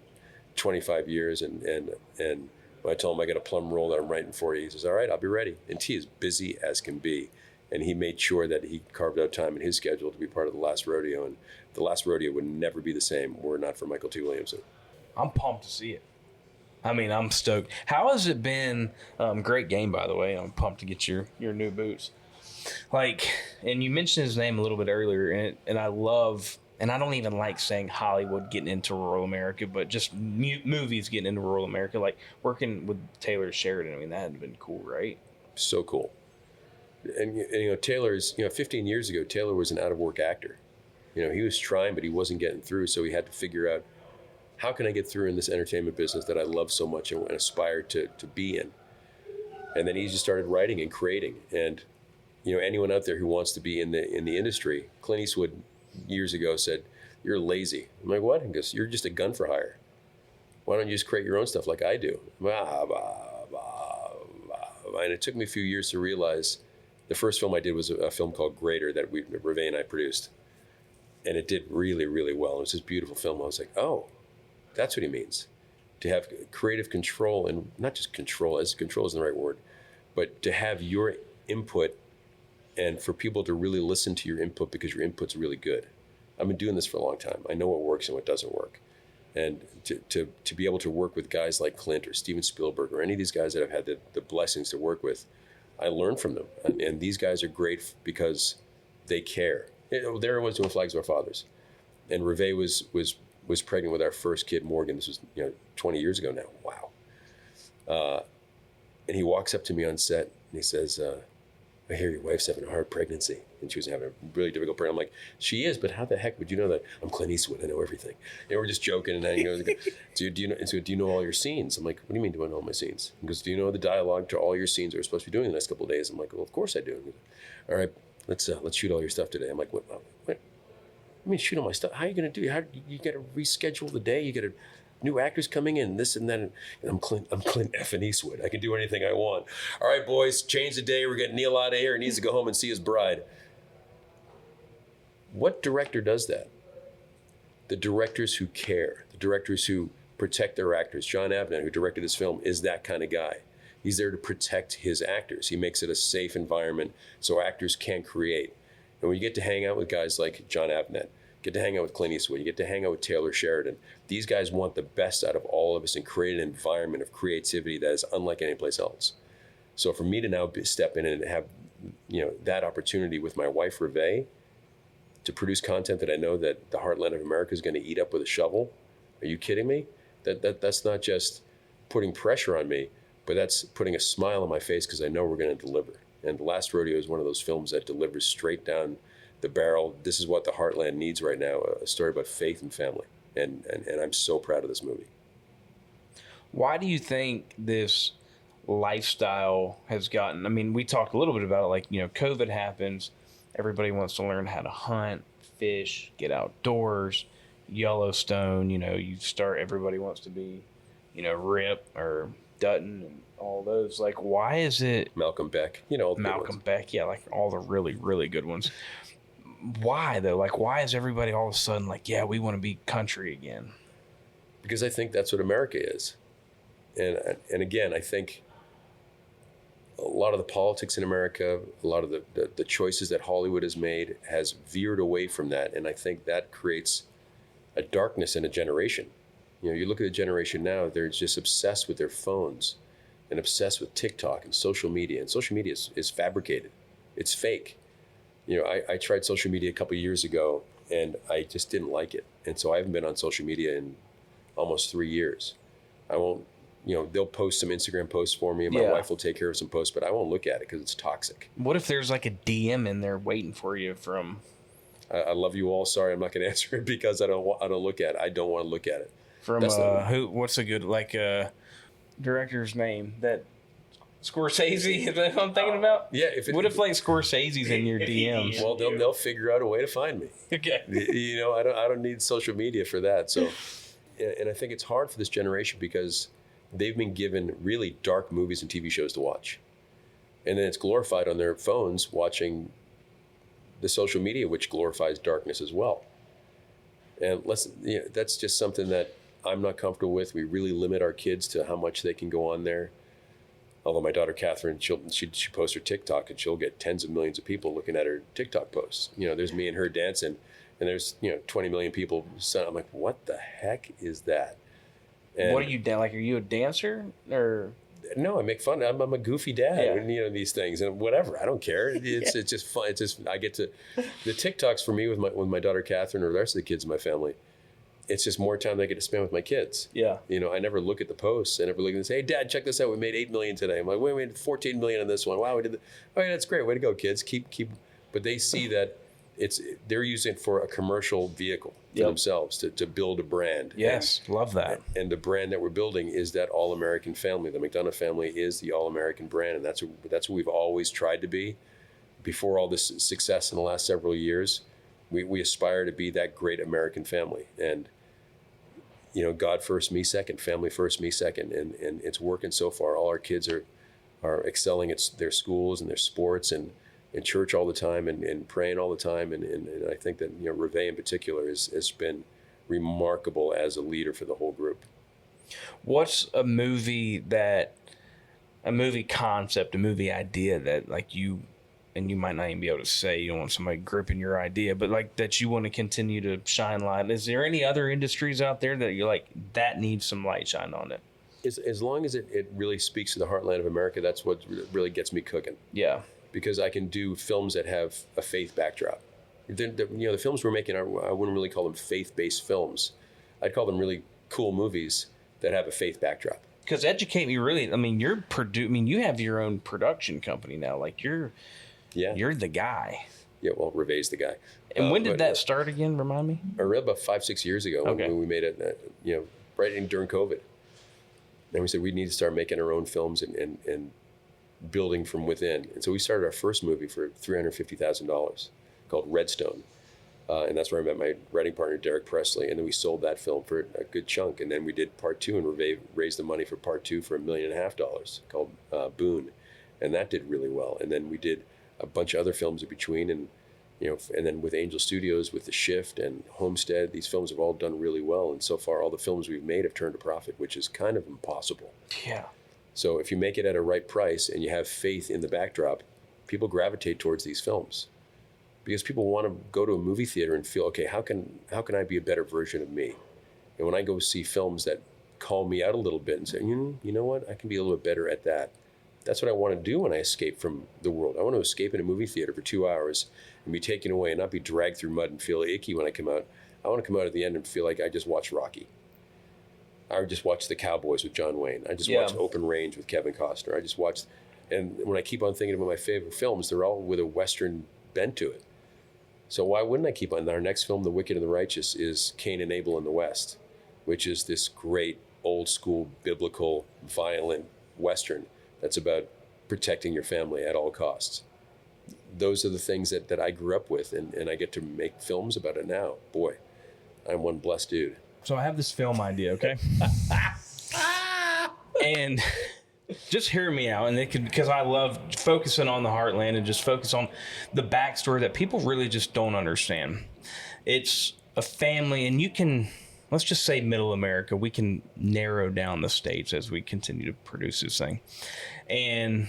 25 years. And when I told him I got a plum roll that I'm writing for you, he says, all right, I'll be ready. And T is busy as can be. And he made sure that he carved out time in his schedule to be part of the Last Rodeo. And the Last Rodeo would never be the same were it not for Michael T. Williamson. I'm pumped to see it. I mean, I'm stoked. How has it been? Great game, by the way. I'm pumped to get your new boots. And you mentioned his name a little bit earlier, and I love, and I don't even like saying Hollywood getting into rural America, but just movies getting into rural America, like working with Taylor Sheridan. I mean, that had been cool, right? So cool. And Taylor's, 15 years ago, Taylor was an out-of-work actor. He was trying, but he wasn't getting through, so he had to figure out, how can I get through in this entertainment business that I love so much and aspire to be in? And then he just started writing and creating. And anyone out there who wants to be in the industry, Clint Eastwood years ago said, "You're lazy." I'm like, "What?" He goes, "You're just a gun for hire. Why don't you just create your own stuff like I do?" And it took me a few years to realize the first film I did was a film called Greater that Reve and I produced. and it did really, really well. It was this beautiful film. I was like, oh, that's what he means. To have creative control, and not just control, as control isn't the right word, but to have your input and for people to really listen to your input because your input's really good. I've been doing this for a long time. I know what works and what doesn't work. And to be able to work with guys like Clint or Steven Spielberg or any of these guys that I've had the blessings to work with, I learn from them. And these guys are great because they care. There it was doing Flags of Our Fathers. And Reve was pregnant with our first kid, Morgan. This was 20 years ago now. Wow. And he walks up to me on set and he says, I hear your wife's having a hard pregnancy. And she was having a really difficult pregnancy. I'm like, she is, but how the heck would you know that? I'm Clint Eastwood. I know everything. And we're just joking. And then he goes, do you know all your scenes? I'm like, what do you mean, do I know all my scenes? He goes, do you know the dialogue to all your scenes that we're supposed to be doing the next couple of days? I'm like, well, of course I do. He goes, all right, let's shoot all your stuff today. I'm like, what? I mean, shoot all my stuff. How are you going to do? How you got to reschedule the day? You got to new actors coming in, this and that. And I'm Clint effing Eastwood. I can do anything I want. All right, boys, change the day. We're getting Neal out of here. He needs to go home and see his bride. What director does that? The directors who care, the directors who protect their actors. John Avnet, who directed this film, is that kind of guy. He's there to protect his actors. He makes it a safe environment so actors can create. And when you get to hang out with guys like John Avnet, get to hang out with Clint Eastwood, you get to hang out with Taylor Sheridan. These guys want the best out of all of us and create an environment of creativity that is unlike any place else. So for me to now step in and have that opportunity with my wife, Reve, to produce content that I know that the heartland of America is going to eat up with a shovel, are you kidding me? That's not just putting pressure on me, but that's putting a smile on my face because I know we're going to deliver. And The Last Rodeo is one of those films that delivers straight down the barrel. This is what the heartland needs right now, a story about faith and family. And I'm so proud of this movie. Why do you think this lifestyle has gotten, I mean, we talked a little bit about it, like, COVID happens. Everybody wants to learn how to hunt, fish, get outdoors. Yellowstone, everybody wants to be, Rip or Dutton and all those. Like, why is it Malcolm Beck, Malcolm Beck, yeah, like all the really, really good ones. Why though? Like, why is everybody all of a sudden like, yeah, we want to be country again? Because I think that's what America is. And again, I think a lot of the politics in America, a lot of the choices that Hollywood has made has veered away from that. And I think that creates a darkness in a generation. You look at the generation now, they're just obsessed with their phones and obsessed with TikTok and social media. And social media is fabricated. It's fake. I tried social media a couple of years ago and I just didn't like it. And so I haven't been on social media in almost 3 years. I won't, they'll post some Instagram posts for me and my wife will take care of some posts, but I won't look at it because it's toxic. What if there's like a DM in there waiting for you from... I love you all. Sorry, I'm not going to answer it because I don't look at it. I don't want to look at it. From who? What's a good director's name? That Scorsese? Is that what I'm thinking about? Yeah. What if like Scorsese's in your DMs? Well, they'll figure out a way to find me. Okay. I don't need social media for that. So, and I think it's hard for this generation because they've been given really dark movies and TV shows to watch, and then it's glorified on their phones watching the social media, which glorifies darkness as well. And that's just something that I'm not comfortable with. We really limit our kids to how much they can go on there. Although my daughter Catherine, she posts her TikTok and she'll get tens of millions of people looking at her TikTok posts. There's me and her dancing, and there's 20 million people. I'm like, what the heck is that? And what are you like? Are you a dancer or? No, I make fun. I'm a goofy dad, and these things, and whatever. I don't care. It's just fun. It's just I get to the TikToks for me with my daughter Catherine or the rest of the kids in my family. It's just more time that I get to spend with my kids. Yeah. I never look at the posts. I never look at this. Hey, Dad, check this out. We made 8 million today. I'm like, wait, we made 14 million on this one. Wow, we did. Oh yeah, that's great. Way to go, kids. Keep. But they see that they're using it for a commercial vehicle for themselves to build a brand. Yes, love that. And the brand that we're building is that all-American family. The McDonough family is the all-American brand, and that's what we've always tried to be. Before all this success in the last several years, we aspire to be that great American family. And God first, me second. Family first, me second. And it's working so far. All our kids are excelling at their schools and their sports, and in church all the time and praying all the time. And I think that, Reve in particular has been remarkable as a leader for the whole group. What's a movie concept, a movie idea that like you, and you might not even be able to say, you don't want somebody gripping your idea, but like that you want to continue to shine light? Is there any other industries out there that you're like, that needs some light shine on it? As long as it really speaks to the heartland of America, that's what really gets me cooking. Yeah. Because I can do films that have a faith backdrop. The films we're making, I wouldn't really call them faith-based films. I'd call them really cool movies that have a faith backdrop. Because educate me, really. I mean, you have your own production company now. Like you're the guy. Yeah, well, Reve's the guy. And when did that start again? Remind me. About 5-6 years ago, when we made it, right during COVID. And we said we need to start making our own films and building from within. And so we started our first movie for $350,000 called Redstone. And that's where I met my writing partner, Derek Presley. And then we sold that film for a good chunk. And then we did part 2, and Reve raised the money for part 2 for $1.5 million called Boone. And that did really well. And then we did a bunch of other films in between. And, and then with Angel Studios, with The Shift and Homestead, these films have all done really well. And so far, all the films we've made have turned a profit, which is kind of impossible. Yeah. So if you make it at a right price and you have faith in the backdrop, people gravitate towards these films. Because people want to go to a movie theater and feel, okay, how can I be a better version of me? And when I go see films that call me out a little bit and say, you know what, I can be a little bit better at that. That's what I want to do when I escape from the world. I want to escape in a movie theater for 2 hours and be taken away and not be dragged through mud and feel icky when I come out. I want to come out at the end and feel like I just watched Rocky. I just watched The Cowboys with John Wayne. I just watched Open Range with Kevin Costner. I just watched, and when I keep on thinking about my favorite films, they're all with a Western bent to it. So why wouldn't I keep on? Our next film, The Wicked and the Righteous, is Cain and Abel in the West, which is this great old school biblical violent Western that's about protecting your family at all costs. Those are the things that I grew up with, and I get to make films about it now. Boy, I'm one blessed dude. So I have this film idea, okay? And just hear me out, and because I love focusing on the heartland and just focus on the backstory that people really just don't understand. It's a family, and you can, let's just say middle America. We can narrow down the states as we continue to produce this thing. And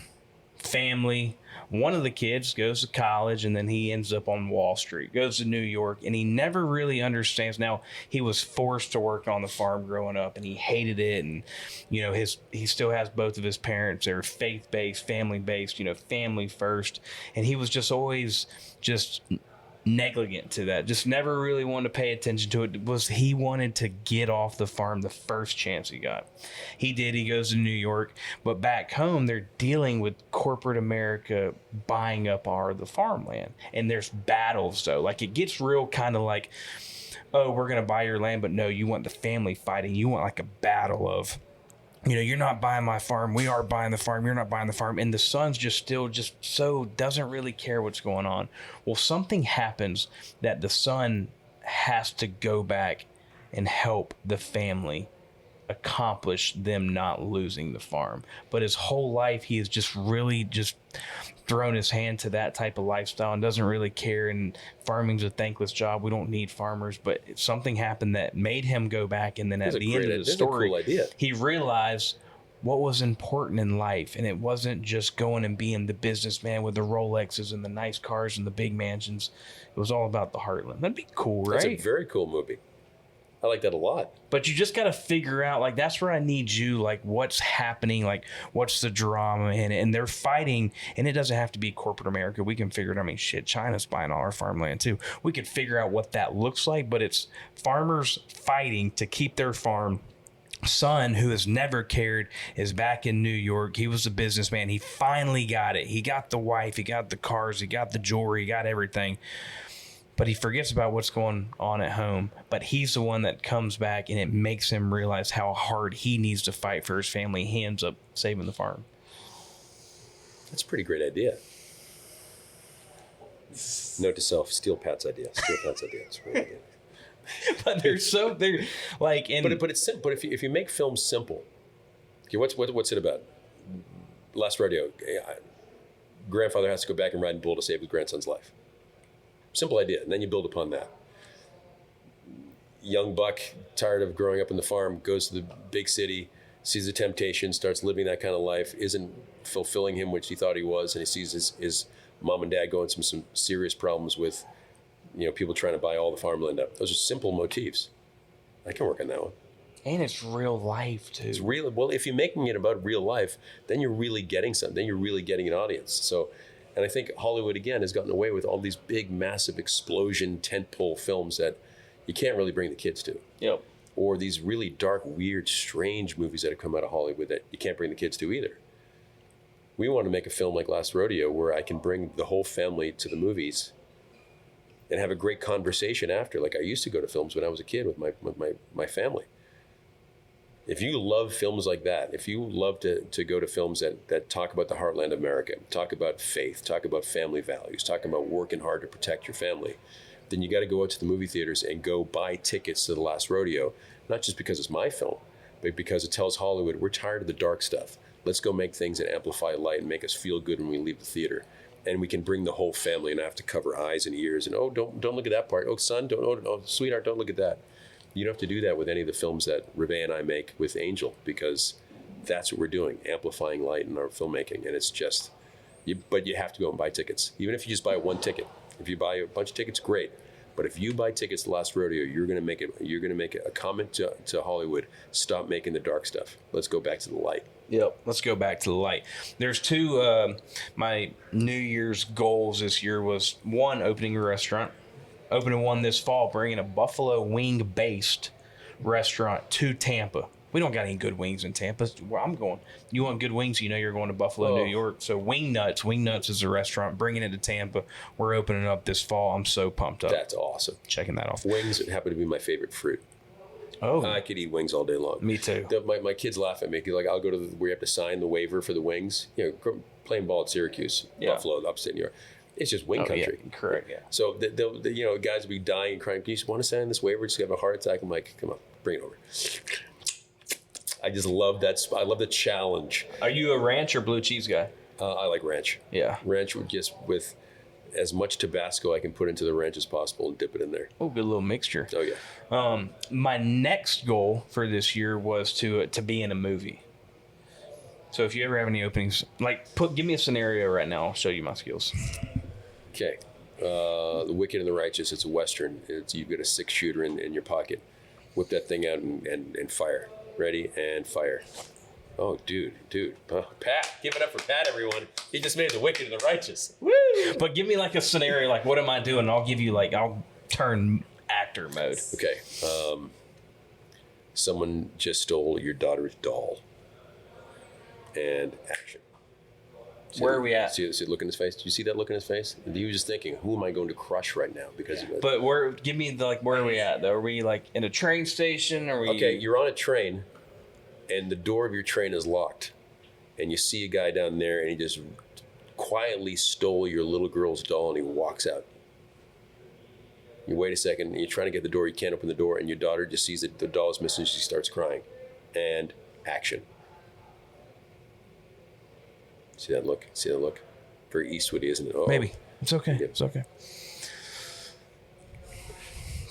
family, one of the kids goes to college, and then he ends up on Wall Street, goes to New York, and he never really understands. Now, he was forced to work on the farm growing up, and he hated it. And, he still has both of his parents. They're faith-based, family-based, family first. And he was just always just negligent to that, just never really wanted to pay attention to it. He wanted to get off the farm the first chance he got. He did. He goes to New York, but back home they're dealing with corporate America buying up the farmland, and there's battles though. Like it gets real kind of like, oh, we're gonna buy your land, but no, you want the family fighting. You want like a battle of, you're not buying my farm. We are buying the farm. You're not buying the farm. And the son's just so doesn't really care what's going on. Well, something happens that the son has to go back and help the family accomplish them not losing the farm. But his whole life, he has just really just thrown his hand to that type of lifestyle and doesn't really care. And farming's a thankless job. We don't need farmers. But something happened that made him go back. And then at the end of the story, he realized what was important in life. And it wasn't just going and being the businessman with the Rolexes and the nice cars and the big mansions. It was all about the heartland. That'd be cool, right? That's a very cool movie. I like that a lot. But you just got to figure out, like, that's where I need you, like, what's happening, like, what's the drama in it? And they're fighting, and it doesn't have to be corporate America. We can figure it out. I mean, shit, China's buying all our farmland, too. We could figure out what that looks like, but it's farmers fighting to keep their farm. Son, who has never cared, is back in New York. He was a businessman. He finally got it. He got the wife. He got the cars. He got the jewelry. He got everything. But he forgets about what's going on at home. But he's the one that comes back, and it makes him realize how hard he needs to fight for his family. He ends up saving the farm. That's a pretty great idea. Note to self: steal Pat's idea. Steal Pat's idea. It's really good. But they're like, in, but it's simple. But if you make films simple, okay, what's it about? Last Rodeo. grandfather has to go back and ride a bull to save his grandson's life. Simple idea. And then you build upon that. Young buck, tired of growing up on the farm, goes to the big city, sees the temptation, starts living that kind of life, isn't fulfilling him, which he thought he was, and he sees his mom and dad going through some serious problems with, people trying to buy all the farmland up. Those are simple motifs. I can work on that one. And it's real life, too. It's real. Well, if you're making it about real life, then you're really getting something. Then you're really getting an audience. So, and I think Hollywood, again, has gotten away with all these big, massive explosion tentpole films that you can't really bring the kids to. Yep. Or these really dark, weird, strange movies that have come out of Hollywood that you can't bring the kids to either. We want to make a film like Last Rodeo where I can bring the whole family to the movies and have a great conversation after. Like I used to go to films when I was a kid with my family. If you love films like that, if you love to go to films that talk about the heartland of America, talk about faith, talk about family values, talk about working hard to protect your family, then you got to go out to the movie theaters and go buy tickets to The Last Rodeo, not just because it's my film, but because it tells Hollywood, we're tired of the dark stuff. Let's go make things that amplify light and make us feel good when we leave the theater. And we can bring the whole family and not have to cover eyes and ears and, don't look at that part. Oh, son, sweetheart, don't look at that. You don't have to do that with any of the films that Reve and I make with Angel, because that's what we're doing, amplifying light in our filmmaking. And it's just, but you have to go and buy tickets. Even if you just buy one ticket. If you buy a bunch of tickets, great. But if you buy tickets to Last Rodeo, you're going to make a comment to Hollywood, stop making the dark stuff. Let's go back to the light. Yep. Let's go back to the light. There's two, my New Year's goals this year was, one, opening a restaurant. Opening one this fall, bringing a buffalo wing-based restaurant to Tampa. We don't got any good wings in Tampa. Where I'm going. You want good wings, you're going to Buffalo, New York. So Wing Nuts is a restaurant, bringing it to Tampa. We're opening up this fall. I'm so pumped up. That's awesome. Checking that off. Wings happen to be my favorite fruit. Oh, I could eat wings all day long. Me too. My kids laugh at me. Like, I'll go to where you have to sign the waiver for the wings. Playing ball at Syracuse, Buffalo, upstate New York. It's just wing country. Yeah, correct, yeah. So, guys will be dying and crying. Do you want to sign this waiver? Just have a heart attack. I'm like, come on, bring it over. I just love that. I love the challenge. Are you a ranch or blue cheese guy? I like ranch. Yeah. Ranch with as much Tabasco I can put into the ranch as possible and dip it in there. Oh, good little mixture. Oh, yeah. My next goal for this year was to be in a movie. So if you ever have any openings, give me a scenario right now. I'll show you my skills. Okay. The Wicked and the Righteous. It's a Western. You've got a 6-shooter in your pocket. Whip that thing out and fire. Ready and fire. Oh, dude. Pat. Give it up for Pat, everyone. He just made The Wicked and the Righteous. Woo! But give me a scenario, what am I doing? I'll give you I'll turn actor mode. Okay. Someone just stole your daughter's doll. And action. Where are we at? See the look in his face? Do you see that look in his face? He was just thinking, who am I going to crush right now? Because But give me where are we at though? Are we in a train station? Are we? Okay, you're on a train, and the door of your train is locked, and you see a guy down there, and he just quietly stole your little girl's doll, and he walks out. You wait a second, and you're trying to get the door. You can't open the door, and your daughter just sees that the doll is missing. She starts crying, and action. See that look? Very Eastwoody, isn't it? Oh. Maybe. It's okay. Yep. It's okay.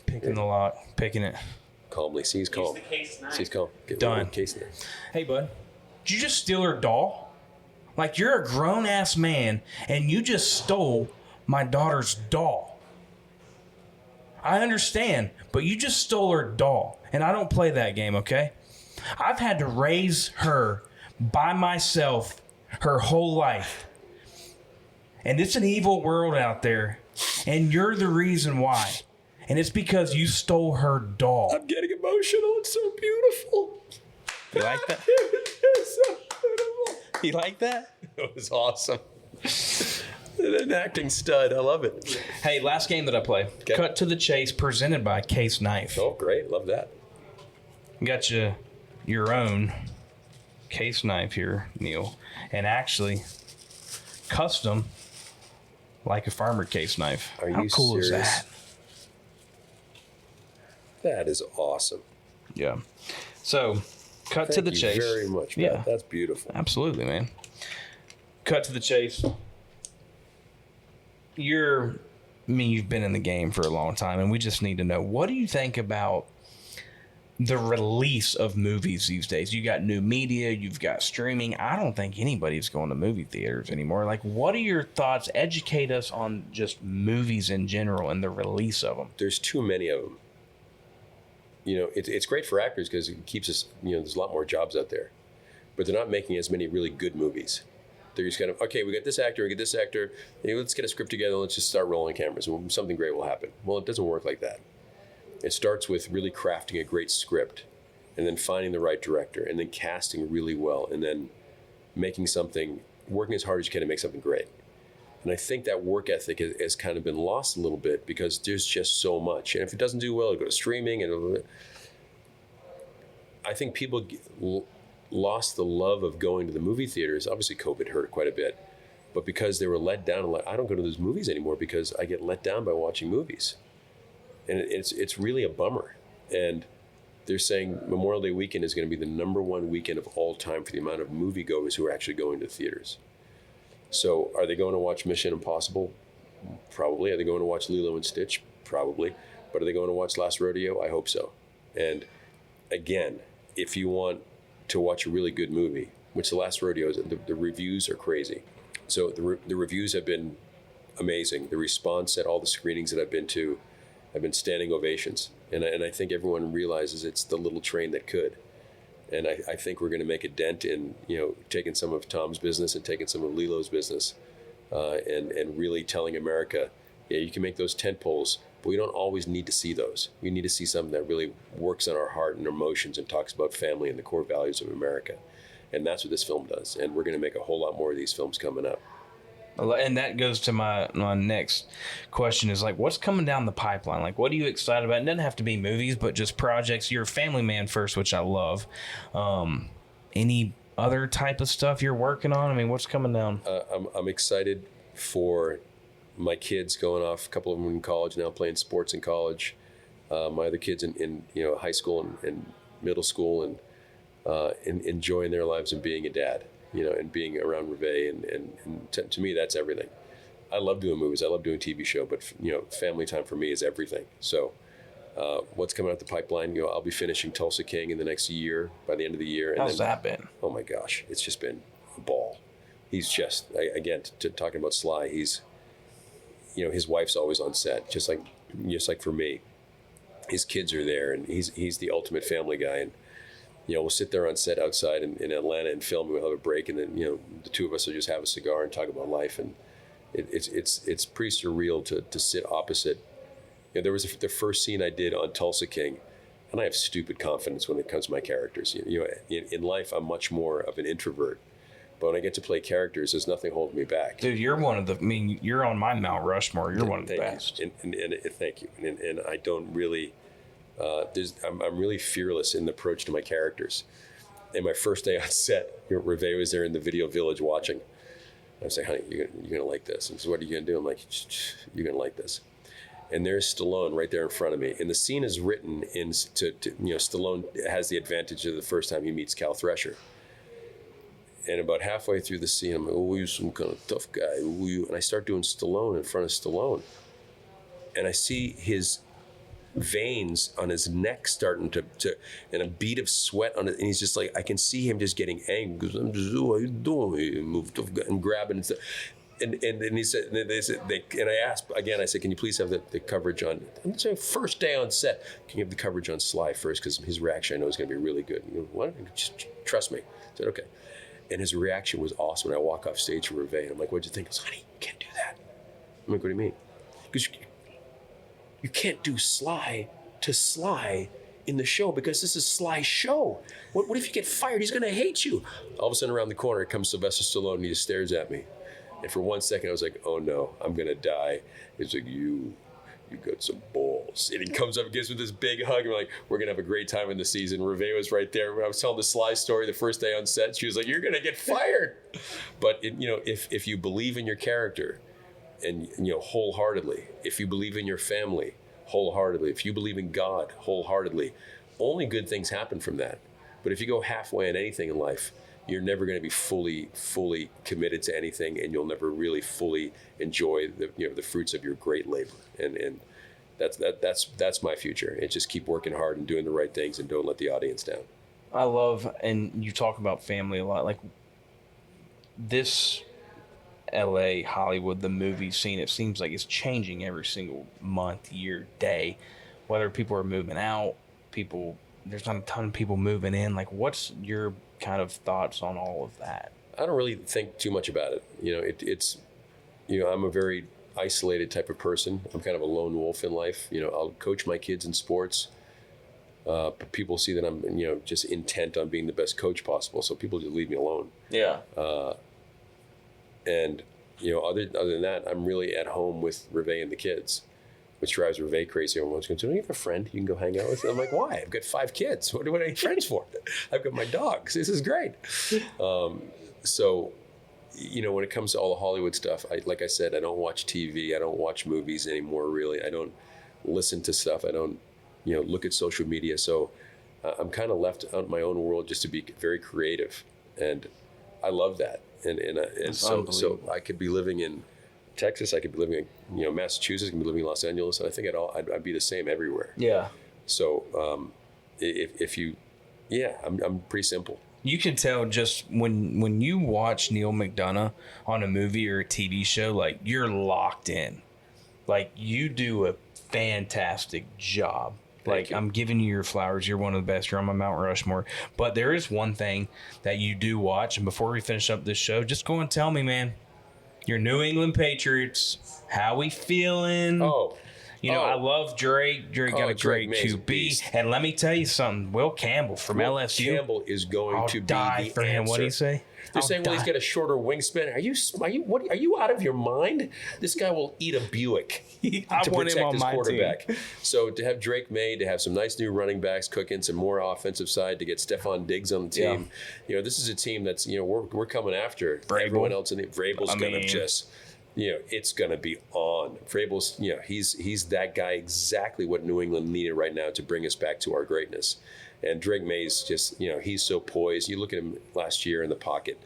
Picking the lock. Picking it. Calmly. See, he's calm. Use the case knife. See, he's calm. Get Done. Case there. Hey, bud. Did you just steal her doll? You're a grown-ass man, and you just stole my daughter's doll. I understand, but you just stole her doll, and I don't play that game, okay? I've had to raise her by myself her whole life. And it's an evil world out there. And you're the reason why. And it's because you stole her doll. I'm getting emotional. It's so beautiful. You like that? It's so beautiful. You like that? It was awesome. An acting stud. I love it. Hey, last game that I play. Okay. Cut to the Chase, presented by Case Knife. Oh, great. Love that. Got you your own case knife here, Neal. And actually, custom, like a farmer case knife. Are How you cool serious? is that? That is awesome. Yeah. So, cut to the chase. Thank you very much, Matt. Yeah. That's beautiful. Absolutely, man. Cut to the chase. you've been in the game for a long time, and we just need to know, what do you think about the release of movies these days? You got new media, you've got streaming. I don't think anybody's going to movie theaters anymore. Like, what are your thoughts? Educate us on just movies in general and the release of them. There's too many of them. You know, it's great for actors because it keeps us, you know, there's a lot more jobs out there. But they're not making as many really good movies. They're just kind of, okay, we got this actor, hey, let's get a script together, let's just start rolling cameras, and something great will happen. Well, it doesn't work like that. It starts with really crafting a great script, and then finding the right director, and then casting really well, and then making something, working as hard as you can to make something great. And I think that work ethic has kind of been lost a little bit because there's just so much. And if it doesn't do well, it'll go to streaming. And I think people lost the love of going to the movie theaters. Obviously, COVID hurt quite a bit. But because they were let down, I don't go to those movies anymore because I get let down by watching movies. And it's really a bummer. And they're saying Memorial Day weekend is going to be the #1 weekend of all time for the amount of moviegoers who are actually going to theaters. So are they going to watch Mission Impossible? Probably. Are they going to watch Lilo and Stitch? Probably. But are they going to watch Last Rodeo? I hope so. And again, if you want to watch a really good movie, which the Last Rodeo is, the reviews are crazy. So the reviews have been amazing. The response at all the screenings that I've been to have been standing ovations. And I think everyone realizes it's the little train that could. And I think we're going to make a dent in, you know, taking some of Tom's business and taking some of Lilo's business and really telling America, yeah, you can make those tent poles, but we don't always need to see those. We need to see something that really works on our heart and emotions and talks about family and the core values of America. And that's what this film does. And we're going to make a whole lot more of these films coming up. And that goes to my next question is, like, what's coming down the pipeline? Like, what are you excited about? It doesn't have to be movies, but just projects. You're a family man first, which I love. Any other type of stuff you're working on? I mean, what's coming down? I'm excited for my kids going off. A couple of them in college now, playing sports in college. My other kids in high school and middle school and enjoying their lives and being a dad. You know, and being around Reve, and to me, that's everything. I love doing movies. I love doing TV show, but you know, family time for me is everything. So, what's coming out the pipeline? You know, I'll be finishing Tulsa King in the next year, by the end of the year. And How's that been? Oh my gosh, it's just been a ball. He's just talking about Sly. He's, you know, his wife's always on set, just like for me. His kids are there, and he's the ultimate family guy. And you know, we'll sit there on set outside in Atlanta and film. We'll have a break, and then, you know, the two of us will just have a cigar and talk about life. And it's pretty surreal to sit opposite. You know, there was the first scene I did on Tulsa King, and I have stupid confidence when it comes to my characters. You know, in life, I'm much more of an introvert. But when I get to play characters, there's nothing holding me back. Dude, you're one of the. I mean, you're on my Mount Rushmore. You're one of the best. And thank you. And I don't really. I'm really fearless in the approach to my characters. And my first day on set, Reve was there in the video village watching. I was like, honey, you're gonna like this. And so, what are you gonna do? I'm like, you're gonna like this. And there's Stallone right there in front of me. And the scene is written Stallone has the advantage of the first time he meets Cal Thresher. And about halfway through the scene, I'm like, oh, you're some kind of tough guy. And I start doing Stallone in front of Stallone. And I see his veins on his neck starting to and a bead of sweat on it, and he's just like, I can see him just getting angry because I'm just, oh, how you doing? And grabbing and stuff. And he said, and I asked again, I said, can you please have the coverage on? I'm saying first day on set, can you have the coverage on Sly first, because his reaction I know is going to be really good. And he goes, what? Just trust me. I said, okay. And his reaction was awesome. And I walk off stage with Reve, and I'm like, what'd you think? He goes, honey, you can't do that. I'm like, what do you mean? Because you can't do Sly to Sly in the show, because this is Sly's show. What if you get fired? He's going to hate you. All of a sudden, around the corner, comes Sylvester Stallone, and he just stares at me. And for 1 second, I was like, oh no, I'm going to die. He's like, you got some balls. And he comes up and gives me this big hug. And we're like, we're going to have a great time in the season. Reve was right there. When I was telling the Sly story the first day on set, she was like, you're going to get fired. But, if you believe in your character, and wholeheartedly, if you believe in your family wholeheartedly, if you believe in God wholeheartedly, only good things happen from that. But if you go halfway on anything in life, you're never going to be fully committed to anything, and you'll never really fully enjoy the fruits of your great labor. And that's my future. And just keep working hard and doing the right things, and don't let the audience down. I love, and you talk about family a lot. Like this LA, Hollywood, the movie scene, it seems like it's changing every single month, year, day. Whether people are moving out, there's not a ton of people moving in. Like, what's your kind of thoughts on all of that? I don't really think too much about it. It's I'm a very isolated type of person. I'm kind of a lone wolf in life. I'll coach my kids in sports, but people see that I'm just intent on being the best coach possible. So people just leave me alone. Yeah. And other than that, I'm really at home with Reve and the kids, which drives Reve crazy. Everyone's going, "Do you have a friend you can go hang out with?" I'm like, "Why? I've got 5 kids. What do I need friends for? I've got my dogs. This is great." So, when it comes to all the Hollywood stuff, like I said, I don't watch TV. I don't watch movies anymore, really. I don't listen to stuff. I don't, look at social media. So I'm kind of left out in my own world just to be very creative. And I love that. And so I could be living in Texas. I could be living in, Massachusetts. I could be living in Los Angeles. And I think I'd be the same everywhere. Yeah. So I'm pretty simple. You can tell just when you watch Neal McDonough on a movie or a TV show, like, you're locked in. Like, you do a fantastic job. Like, I'm giving you your flowers. You're one of the best. You're on my Mount Rushmore. But there is one thing that you do watch. And before we finish up this show, just go and tell me, man, your New England Patriots, how we feeling? I love Drake. Drake got a great QB. And let me tell you something. Will Campbell from LSU. Campbell is going to be die the for him. answer. What do you say? They're saying, well, he's got a shorter wingspan. Are you out of your mind? This guy will eat a Buick to protect his quarterback. So to have Drake May, to have some nice new running backs cooking, some more offensive side, to get Stephon Diggs on the team. This is a team that's we're coming after everyone else in it. Vrabel's going to just. It's going to be on. Vrabel's, he's that guy, exactly what New England needed right now to bring us back to our greatness. And Drake May's just, he's so poised. You look at him last year in the pocket.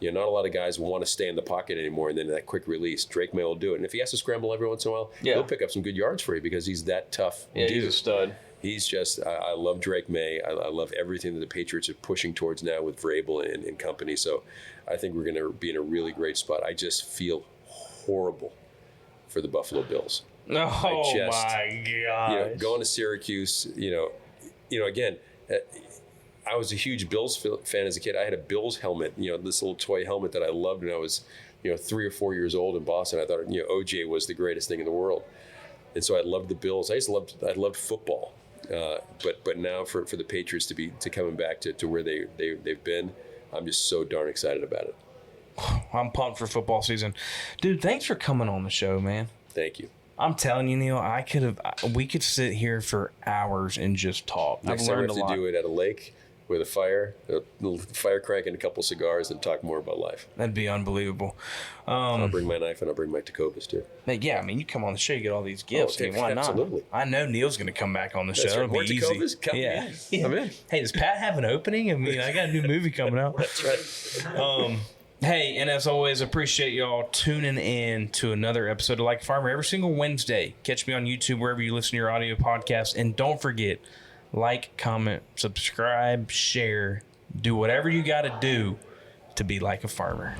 Not a lot of guys want to stay in the pocket anymore, and then that quick release, Drake May will do it. And if he has to scramble every once in a while, he'll pick up some good yards for you because he's that tough dude. He's a stud. He's just, I love Drake May. I love everything that the Patriots are pushing towards now with Vrabel and company. So I think we're going to be in a really great spot. I just feel horrible for the Buffalo Bills. Oh my God! Going to Syracuse, again, I was a huge Bills fan as a kid. I had a Bills helmet, this little toy helmet that I loved when I was, 3 or 4 years old in Boston. I thought, OJ was the greatest thing in the world, and so I loved the Bills. I loved football, but now for the Patriots to coming back to where they've been, I'm just so darn excited about it. I'm pumped for football season. Dude, thanks for coming on the show, man. Thank you. I'm telling you, Neal, we could sit here for hours and just talk. Next time we have to do it at a lake with a fire crank and a couple cigars, and talk more about life. That'd be unbelievable. I'll bring my knife and I'll bring my TECOVAS too. Yeah, you come on the show, you get all these gifts. Why not? Absolutely. I know Neal's going to come back on the show. Right. It'll be easy. TECOVAS, come in. I'm in. Hey, does Pat have an opening? I got a new movie coming out. That's right. Hey, and as always, appreciate y'all tuning in to another episode of Like a Farmer every single Wednesday. Catch me on YouTube, wherever you listen to your audio podcast. And don't forget, like, comment, subscribe, share, do whatever you got to do to be like a farmer.